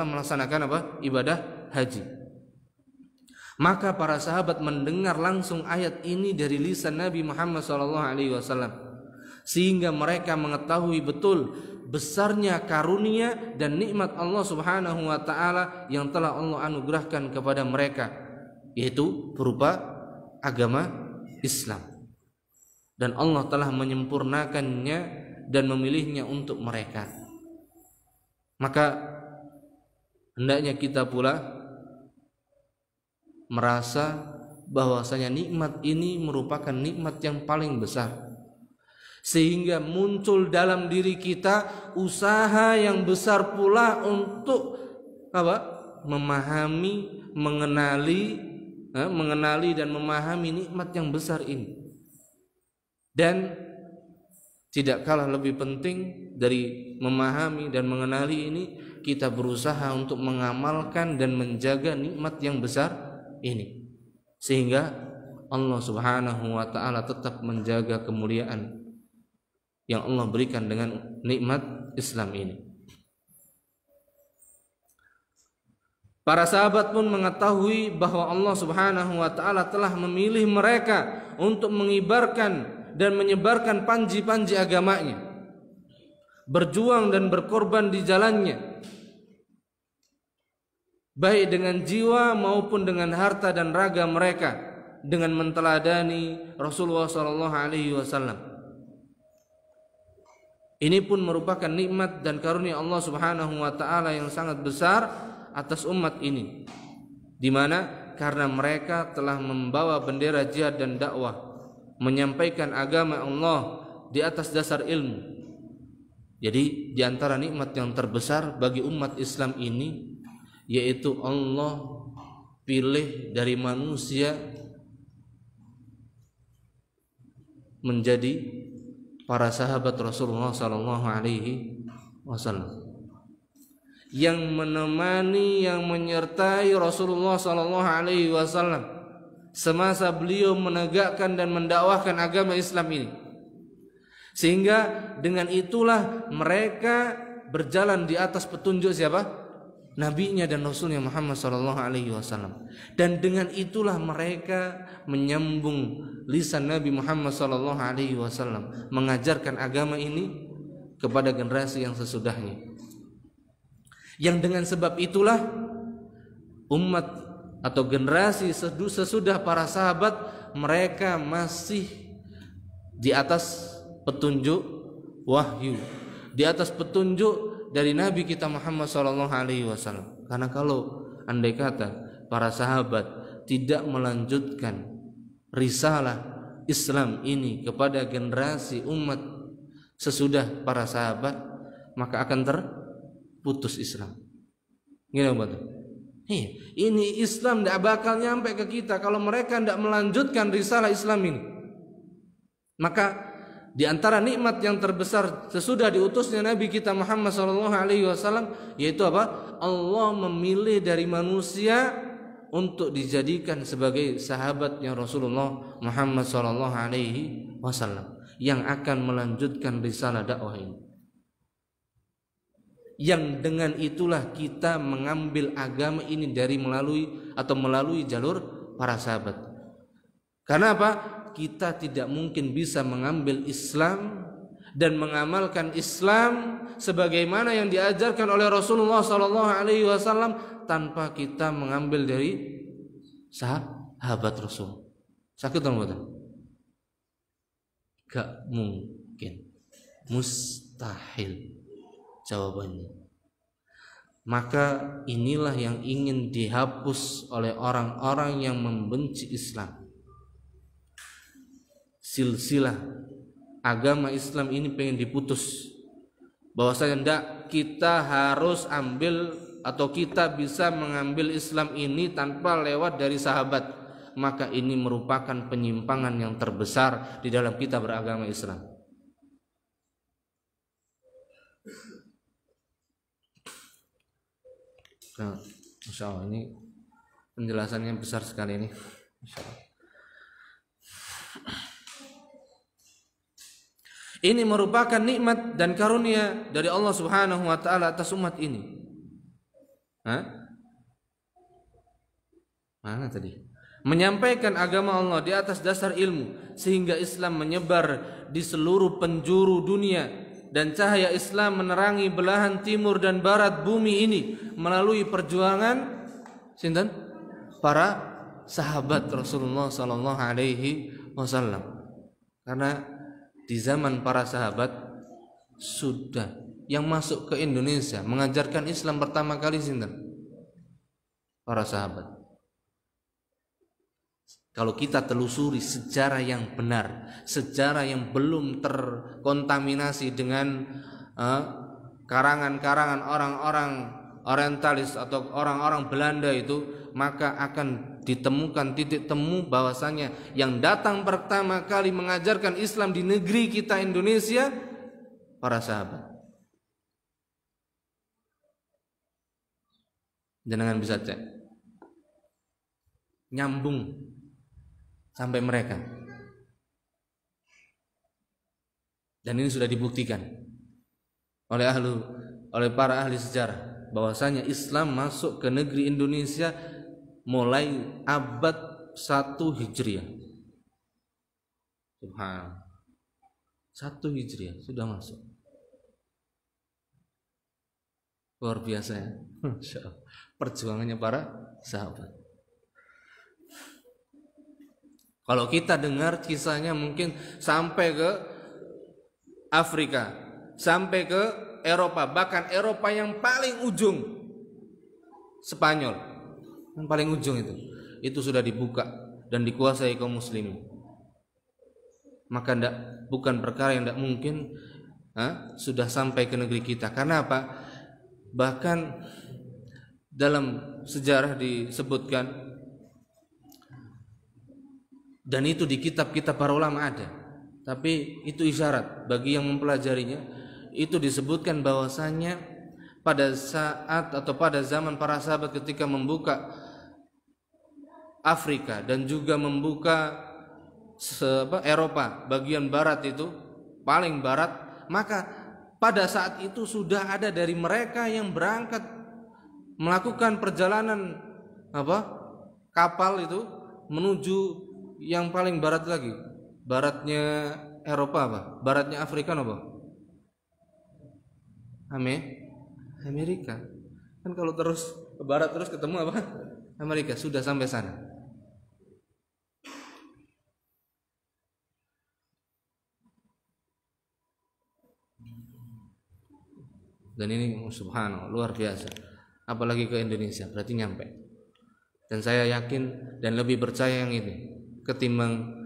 melaksanakan ibadah haji. Maka para sahabat mendengar langsung ayat ini dari lisan Nabi Muhammad SAW, sehingga mereka mengetahui betul besarnya karunia dan nikmat Allah Subhanahu wa taala yang telah Allah anugerahkan kepada mereka, yaitu berupa agama Islam. Dan Allah telah menyempurnakannya dan memilihnya untuk mereka. Maka hendaknya kita pula merasa bahwasanya nikmat ini merupakan nikmat yang paling besar, sehingga muncul dalam diri kita usaha yang besar pula untuk memahami, mengenali dan memahami nikmat yang besar ini. Dan tidak kalah lebih penting dari memahami dan mengenali ini, kita berusaha untuk mengamalkan dan menjaga nikmat yang besar ini, sehingga Allah Subhanahu wa taala tetap menjaga kemuliaan yang Allah berikan dengan nikmat Islam ini. Para sahabat pun mengetahui bahwa Allah Subhanahu wa taala telah memilih mereka untuk mengibarkan dan menyebarkan panji-panji agamanya, berjuang dan berkorban di jalannya, baik dengan jiwa maupun dengan harta dan raga mereka, dengan menteladani Rasulullah SAW. Ini pun merupakan nikmat dan karunia Allah Subhanahu wa taala yang sangat besar atas umat ini, di mana karena mereka telah membawa bendera jihad dan dakwah, menyampaikan agama Allah di atas dasar ilmu. Jadi di antara nikmat yang terbesar bagi umat Islam ini, yaitu Allah pilih dari manusia menjadi para sahabat Rasulullah SAW, yang menemani, yang menyertai Rasulullah SAW semasa beliau menegakkan dan mendakwahkan agama Islam ini. Sehingga dengan itulah mereka berjalan di atas petunjuk siapa? Nabinya dan Rasulnya Muhammad SAW. Dan dengan itulah mereka menyambung lisan Nabi Muhammad SAW, mengajarkan agama ini kepada generasi yang sesudahnya. Yang dengan sebab itulah umat atau generasi sesudah para sahabat, mereka masih di atas petunjuk wahyu, di atas petunjuk dari Nabi kita Muhammad SAW. Karena kalau andai kata para sahabat tidak melanjutkan risalah Islam ini kepada generasi umat sesudah para sahabat, maka akan terputus Islam. Gini betul. Ini Islam tidak bakal nyampe ke kita kalau mereka tidak melanjutkan risalah Islam ini. Maka di antara nikmat yang terbesar sesudah diutusnya Nabi kita Muhammad SAW, yaitu apa? Allah memilih dari manusia untuk dijadikan sebagai sahabatnya Rasulullah Muhammad SAW yang akan melanjutkan risalah dakwah ini. Yang dengan itulah kita mengambil agama ini melalui jalur para sahabat. Karena apa? Kita tidak mungkin bisa mengambil Islam dan mengamalkan Islam sebagaimana yang diajarkan oleh Rasulullah SAW tanpa kita mengambil dari sahabat Rasul. Sakit atau enggak? Gak mungkin, mustahil jawabannya. Maka inilah yang ingin dihapus oleh orang-orang yang membenci Islam. Silsilah agama Islam ini pengen diputus bahwasanya tidak, kita harus ambil atau kita bisa mengambil Islam ini tanpa lewat dari sahabat, maka ini merupakan penyimpangan yang terbesar di dalam kita beragama Islam. Nah, Masya Allah, ini penjelasannya besar sekali ini. Masya Allah. Ini merupakan nikmat dan karunia dari Allah Subhanahu wa taala atas umat ini. Mana tadi? Menyampaikan agama Allah di atas dasar ilmu sehingga Islam menyebar di seluruh penjuru dunia dan cahaya Islam menerangi belahan timur dan barat bumi ini melalui perjuangan sinten? Para sahabat Rasulullah sallallahu alaihi wasallam. Karena di zaman para sahabat sudah yang masuk ke Indonesia mengajarkan Islam pertama kali sinten? Para sahabat. Kalau kita telusuri sejarah yang benar, sejarah yang belum terkontaminasi dengan karangan-karangan orang-orang orientalis atau orang-orang Belanda itu, maka akan ditemukan titik temu bahwasanya yang datang pertama kali mengajarkan Islam di negeri kita Indonesia para sahabat. Jangan bisa cek, nyambung sampai mereka. Dan ini sudah dibuktikan oleh para ahli sejarah bahwasanya Islam masuk ke negeri Indonesia mulai abad 1 Hijriah. Subhanallah. 1 Hijriah sudah masuk. Luar biasa ya. Perjuangannya para sahabat. Kalau kita dengar kisahnya mungkin sampai ke Afrika, sampai ke Eropa, bahkan Eropa yang paling ujung, Spanyol, yang paling ujung itu sudah dibuka dan dikuasai kaum muslimin. Maka bukan perkara yang tidak mungkin sudah sampai ke negeri kita. Karena apa? Bahkan dalam sejarah disebutkan, dan itu di kitab-kitab para ulama ada, tapi itu isyarat bagi yang mempelajarinya. Itu disebutkan bahwasanya pada saat atau pada zaman para sahabat ketika membuka Afrika dan juga membuka Eropa bagian barat itu, paling barat, maka pada saat itu sudah ada dari mereka yang berangkat melakukan perjalanan kapal itu menuju yang paling barat lagi. Baratnya Eropa apa? Baratnya Afrika apa? Amerika. Kan kalau terus ke barat terus ketemu apa? Amerika. Sudah sampai sana. Dan ini subhanallah luar biasa. Apalagi ke Indonesia, berarti nyampe. Dan saya yakin dan lebih percaya yang ini ketimbang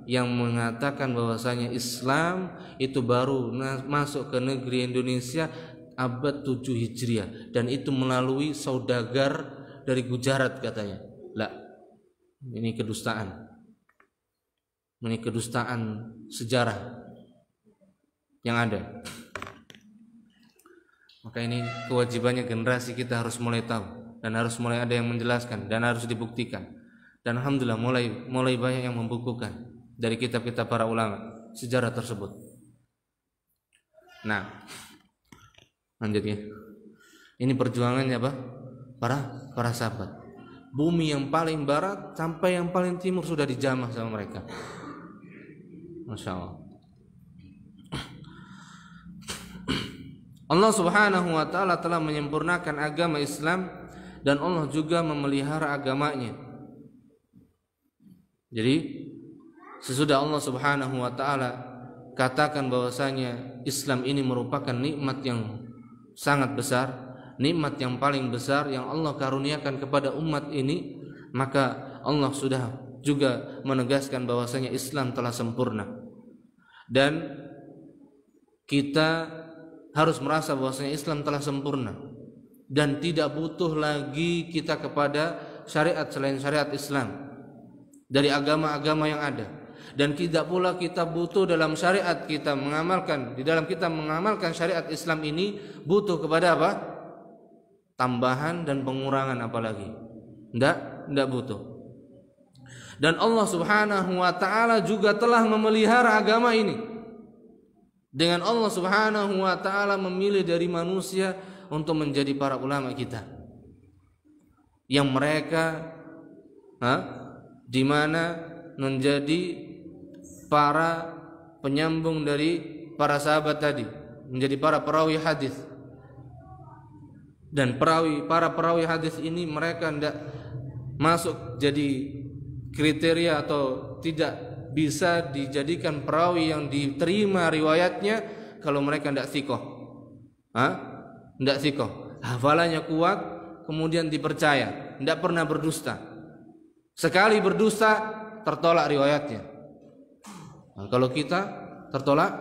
yang mengatakan bahwasanya Islam itu baru masuk ke negeri Indonesia abad 7 Hijriah dan itu melalui saudagar dari Gujarat katanya. Lah, ini kedustaan. Ini kedustaan sejarah yang ada. Maka ini kewajibannya generasi kita harus mulai tahu dan harus mulai ada yang menjelaskan dan harus dibuktikan. Dan alhamdulillah mulai banyak yang membukukan dari kitab-kitab para ulama sejarah tersebut. Nah, lanjutnya. Ini perjuangannya apa? Para sahabat. Bumi yang paling barat sampai yang paling timur sudah dijamah sama mereka. Masya Allah. Allah Subhanahu wa taala telah menyempurnakan agama Islam dan Allah juga memelihara agamanya. Jadi sesudah Allah Subhanahu wa taala katakan bahwasanya Islam ini merupakan nikmat yang sangat besar, nikmat yang paling besar yang Allah karuniakan kepada umat ini, maka Allah sudah juga menegaskan bahwasanya Islam telah sempurna. Dan kita harus merasa bahwasanya Islam telah sempurna dan tidak butuh lagi kita kepada syariat selain syariat Islam dari agama-agama yang ada, dan tidak pula kita butuh dalam syariat kita mengamalkan, di dalam kita mengamalkan syariat Islam ini butuh kepada apa? Tambahan dan pengurangan apalagi. Tidak butuh. Dan Allah Subhanahu wa taala juga telah memelihara agama ini. Dengan Allah Subhanahu wa taala memilih dari manusia untuk menjadi para ulama kita. Yang mereka di mana menjadi para penyambung dari para sahabat tadi, menjadi para perawi hadis. Dan para perawi hadis ini mereka tidak masuk jadi kriteria atau tidak bisa dijadikan perawi yang diterima riwayatnya kalau mereka tidak thiqah. Tidak thiqah. Hafalannya kuat, kemudian dipercaya, tidak pernah berdusta. Sekali berdusta tertolak riwayatnya. Nah, kalau kita tertolak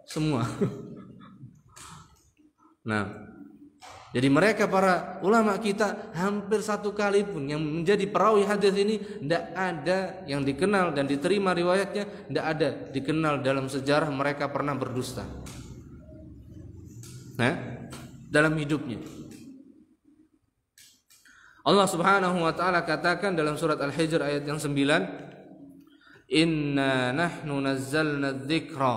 semua. Nah, jadi mereka para ulama kita hampir satu kali pun yang menjadi perawi hadis ini tidak ada yang dikenal dan diterima riwayatnya, tidak ada dikenal dalam sejarah mereka pernah berdusta. Nah, dalam hidupnya. Allah Subhanahu wa taala katakan dalam surat Al-Hijr ayat yang 9, "Inna nahnu nazzalna dzikra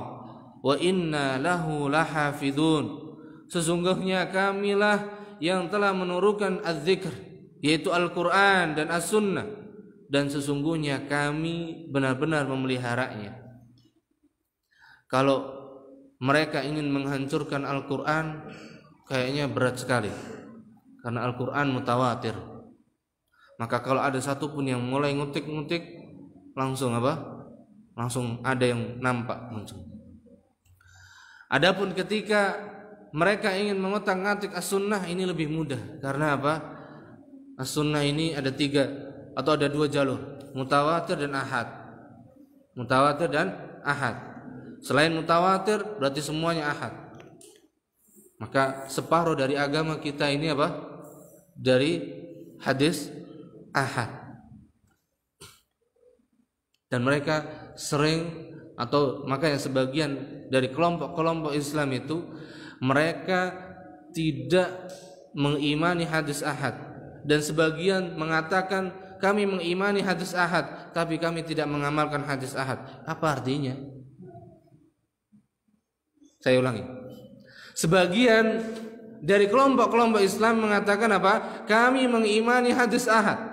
wa inna lahu lahafidun." Sesungguhnya kamilah yang telah menurunkan az-zikr, yaitu Al-Qur'an dan As-Sunnah, dan sesungguhnya kami benar-benar memeliharanya. Kalau mereka ingin menghancurkan Al-Qur'an kayaknya berat sekali, karena Al-Qur'an mutawatir. Maka kalau ada satu pun yang mulai ngutik-ngutik, langsung apa? Langsung ada yang nampak muncul. Adapun ketika mereka ingin mengotak-ngatik As-Sunnah, ini lebih mudah. Karena apa? As-Sunnah ini ada 3 atau ada 2 jalur, mutawatir dan ahad. Mutawatir dan ahad. Selain mutawatir berarti semuanya ahad. Maka separuh dari agama kita ini apa? Dari hadis ahad. Dan mereka sering, atau makanya sebagian dari kelompok-kelompok Islam itu mereka tidak mengimani hadis ahad, dan sebagian mengatakan kami mengimani hadis ahad tapi kami tidak mengamalkan hadis ahad. Apa artinya? Saya ulangi. Sebagian dari kelompok-kelompok Islam mengatakan apa? Kami mengimani hadis ahad.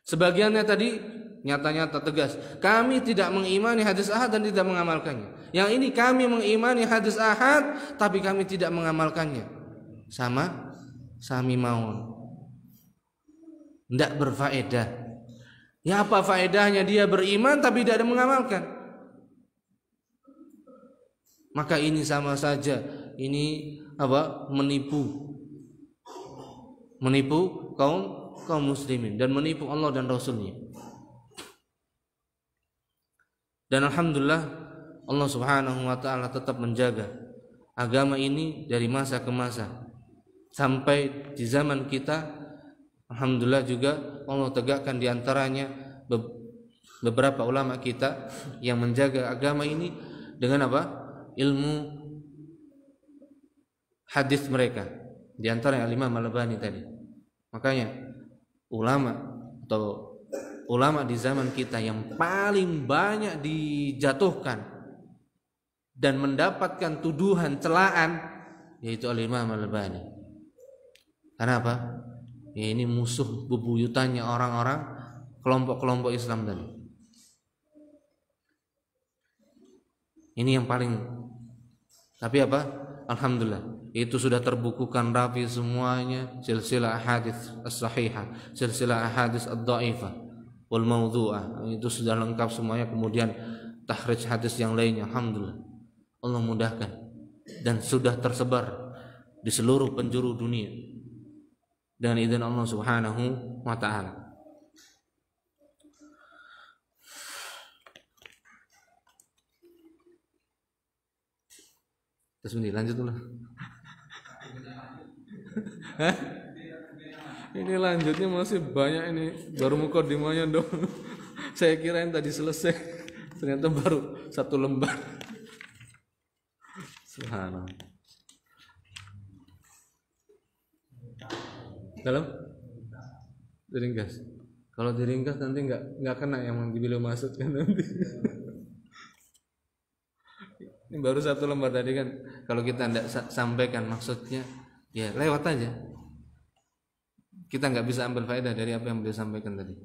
Sebagiannya tadi nyata-nyata tegas, kami tidak mengimani hadis ahad dan tidak mengamalkannya. Yang ini kami mengimani hadis ahad tapi kami tidak mengamalkannya. Sama sami maun. Tidak berfaedah. Ya apa faedahnya dia beriman tapi tidak ada mengamalkan? Maka ini sama saja, ini apa? Menipu kaum muslimin dan menipu Allah dan Rasulnya. Dan alhamdulillah Allah Subhanahu wa taala tetap menjaga agama ini dari masa ke masa sampai di zaman kita. Alhamdulillah juga Allah tegakkan di antaranya beberapa ulama kita yang menjaga agama ini dengan apa? Ilmu hadis mereka. Di antaranya Imam Al-Albani tadi. Makanya ulama di zaman kita yang paling banyak dijatuhkan dan mendapatkan tuduhan celaan yaitu Imam Al-Albani. Karena apa? Ya, ini musuh bebuyutannya orang-orang kelompok-kelompok Islam tadi. Ini yang paling, tapi apa? Alhamdulillah, itu sudah terbukukan rapi semuanya, silsilah ahadits as-sahihah, silsilah ahadits ad-dhaifah wal mawdu'ah, itu sudah lengkap semuanya. Kemudian tahrij hadis yang lainnya, alhamdulillah Allah mudahkan dan sudah tersebar di seluruh penjuru dunia dengan izin Allah Subhanahu wa taala. Terus ini lanjut dulu. Ini lanjutnya masih banyak ini. Baru mukadimahnya dong. Saya kirain tadi selesai. Ternyata baru 1 lembar. Subhanallah. Dalam? Diringkas. Kalau diringkas nanti nggak kena yang beliau maksudkan nanti. Ini baru 1 lembar tadi kan. Kalau kita tidak sampaikan maksudnya, ya lewat aja. Kita nggak bisa ambil faedah dari apa yang beliau sampaikan tadi.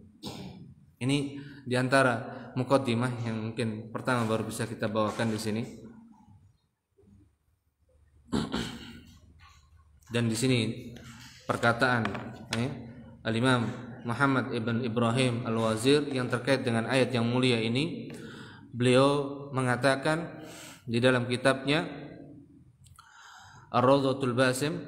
Ini diantara muqaddimah yang mungkin pertama baru bisa kita bawakan di sini. Dan di sini perkataan Al-Imam Muhammad ibn Ibrahim Al-Wazir yang terkait dengan ayat yang mulia ini, beliau mengatakan di dalam kitabnya Ar-Rawdatul Basim,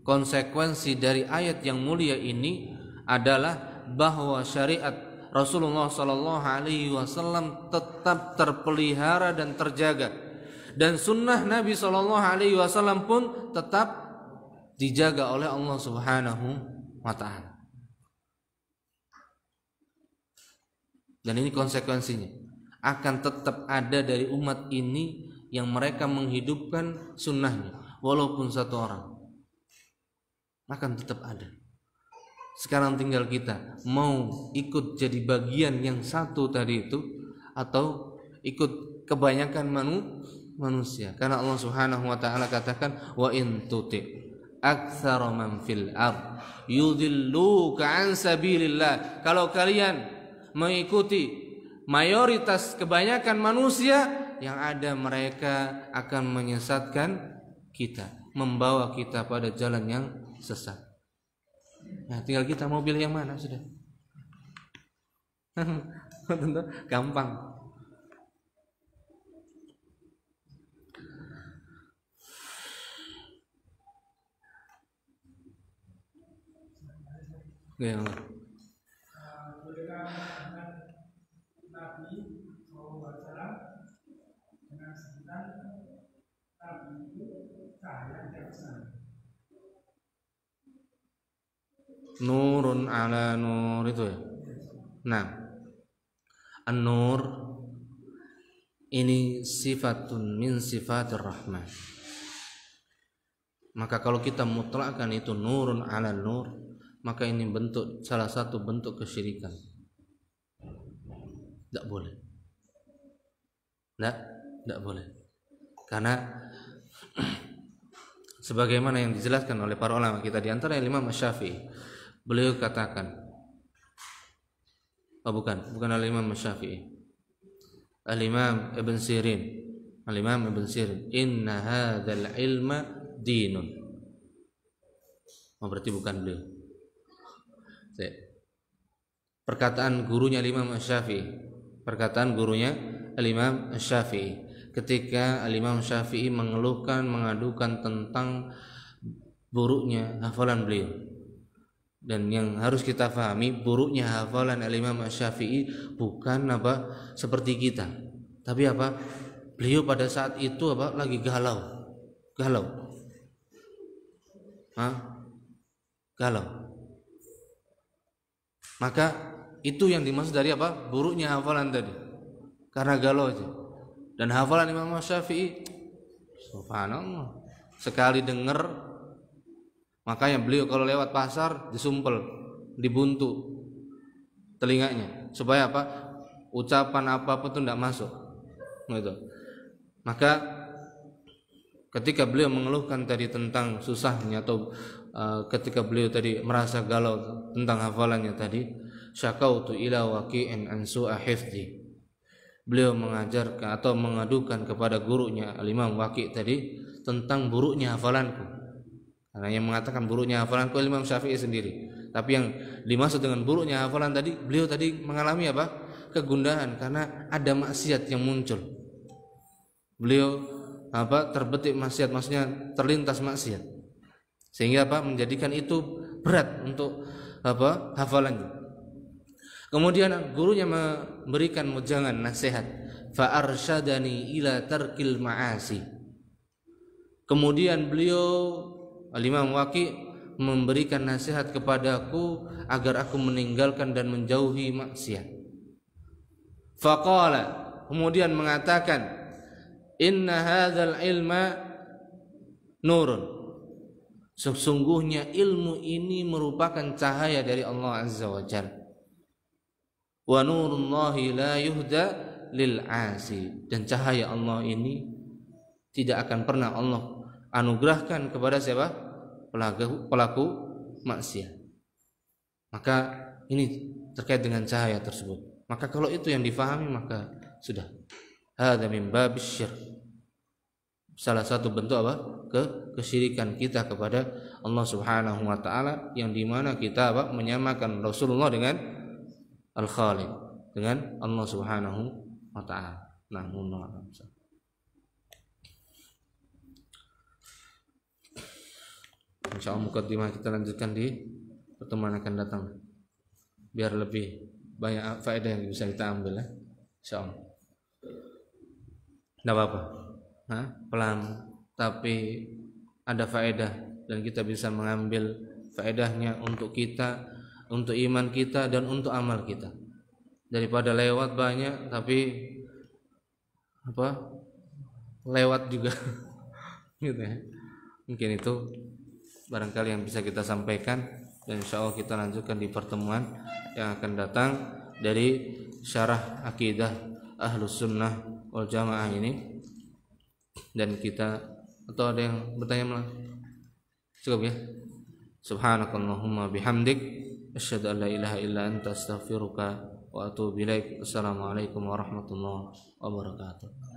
konsekuensi dari ayat yang mulia ini adalah bahwa syariat Rasulullah sallallahu alaihi wasallam tetap terpelihara dan terjaga, dan sunnah Nabi sallallahu alaihi wasallam pun tetap dijaga oleh Allah Subhanahu wa taala. Dan ini konsekuensinya akan tetap ada dari umat ini yang mereka menghidupkan sunnahnya, walaupun 1 orang akan tetap ada. Sekarang tinggal kita mau ikut jadi bagian yang 1 tadi itu atau ikut kebanyakan manusia. Karena Allah Subhanahu wa taala katakan, wa in tuti aktsara man fil ard yudilluka an sabilillah. Kalau kalian mengikuti mayoritas kebanyakan manusia, yang ada mereka akan menyesatkan kita, membawa kita pada jalan yang sesat. Nah, tinggal kita mau pilih yang mana sudah. Tentu gampang. Ya. Nabi SAW dengan sebutan Nabi itu cahaya di atas langit. Nurun ala nur itu ya. Nah, an-nur ini sifatun min sifatir rahman. Maka kalau kita mutlakkan itu nurun ala nur, maka ini bentuk, salah satu bentuk kesyirikan. Tidak boleh. Tidak boleh. Karena sebagaimana yang dijelaskan oleh para ulama kita, di antara Imam Syafi'i, beliau katakan, bukan Al-Imam Syafi'i, Al-Imam Ibn Sirin, inna hadzal ilma dinun. Berarti bukan beliau. Perkataan gurunya Imam Syafi'i, Al-Imam Syafi'i, ketika Al-Imam Syafi'i mengadukan tentang buruknya hafalan beliau. Dan yang harus kita pahami, buruknya hafalan Al-Imam Syafi'i bukan seperti kita, tapi beliau pada saat itu lagi galau. Maka itu yang dimaksud dari buruknya hafalan tadi, karena galau aja. Dan hafalan Imam Syafi'i, subhanallah, sekali dengar, makanya beliau kalau lewat pasar disumpel, dibuntu telinganya supaya ucapan apapun itu tidak masuk. Gitu. Maka ketika beliau mengeluhkan tadi tentang susahnya, atau ketika beliau tadi merasa galau tentang hafalannya tadi, syakautu ila waqi'in an su'a hifdzi. Beliau mengajarkan atau mengadukan kepada gurunya Al-Imam Waqi' tadi tentang buruknya hafalanku. Karena yang mengatakan buruknya hafalanku Imam Syafi'i sendiri. Tapi yang dimaksud dengan buruknya hafalan tadi, beliau tadi mengalami kegundahan karena ada maksiat yang muncul. Beliau terbetik maksiat, maksudnya terlintas maksiat. Sehingga menjadikan itu berat untuk hafalannya. Kemudian gurunya memberikan wejangan nasihat, fa arsyadani ila tarkil ma'asi. Kemudian beliau Al-Imam Waqi memberikan nasihat kepadaku agar aku meninggalkan dan menjauhi maksiat. Faqala, kemudian mengatakan, inna hadzal ilma nurun, sesungguhnya ilmu ini merupakan cahaya dari Allah Azza wa Jalla. Wa nurullahi la yuhda lil asi, dan cahaya Allah ini tidak akan pernah Allah anugerahkan kepada siapa? Pelaku maksiat. Maka ini terkait dengan cahaya tersebut. Maka kalau itu yang difahami, maka sudah. Hadza min babis syirk. Salah satu bentuk apa? Kesyirikan kita kepada Allah Subhanahu wa taala, yang dimana kita apa? Menyamakan Rasulullah dengan Al-Khaliq, dengan Allah Subhanahu wa taala. Nah, insyaallah mukadimah kita lanjutkan di pertemuan akan datang, biar lebih banyak faedah yang bisa kita ambil ya. Insyaallah. Enggak apa-apa. Pelan tapi ada faedah, dan kita bisa mengambil faedahnya untuk kita, untuk iman kita dan untuk amal kita, daripada lewat banyak tapi lewat juga gitu ya. Mungkin itu barangkali yang bisa kita sampaikan, dan insyaallah kita lanjutkan di pertemuan yang akan datang dari syarah akidah Ahlus Sunnah wal Jamaah ini. Dan kita, atau ada yang bertanya malah? Cukup ya. Subhanakallahumma bihamdik, asyhadu an la ilaha illa anta astaghfiruka wa atubu ilaik. Assalamualaikum warahmatullahi wabarakatuh.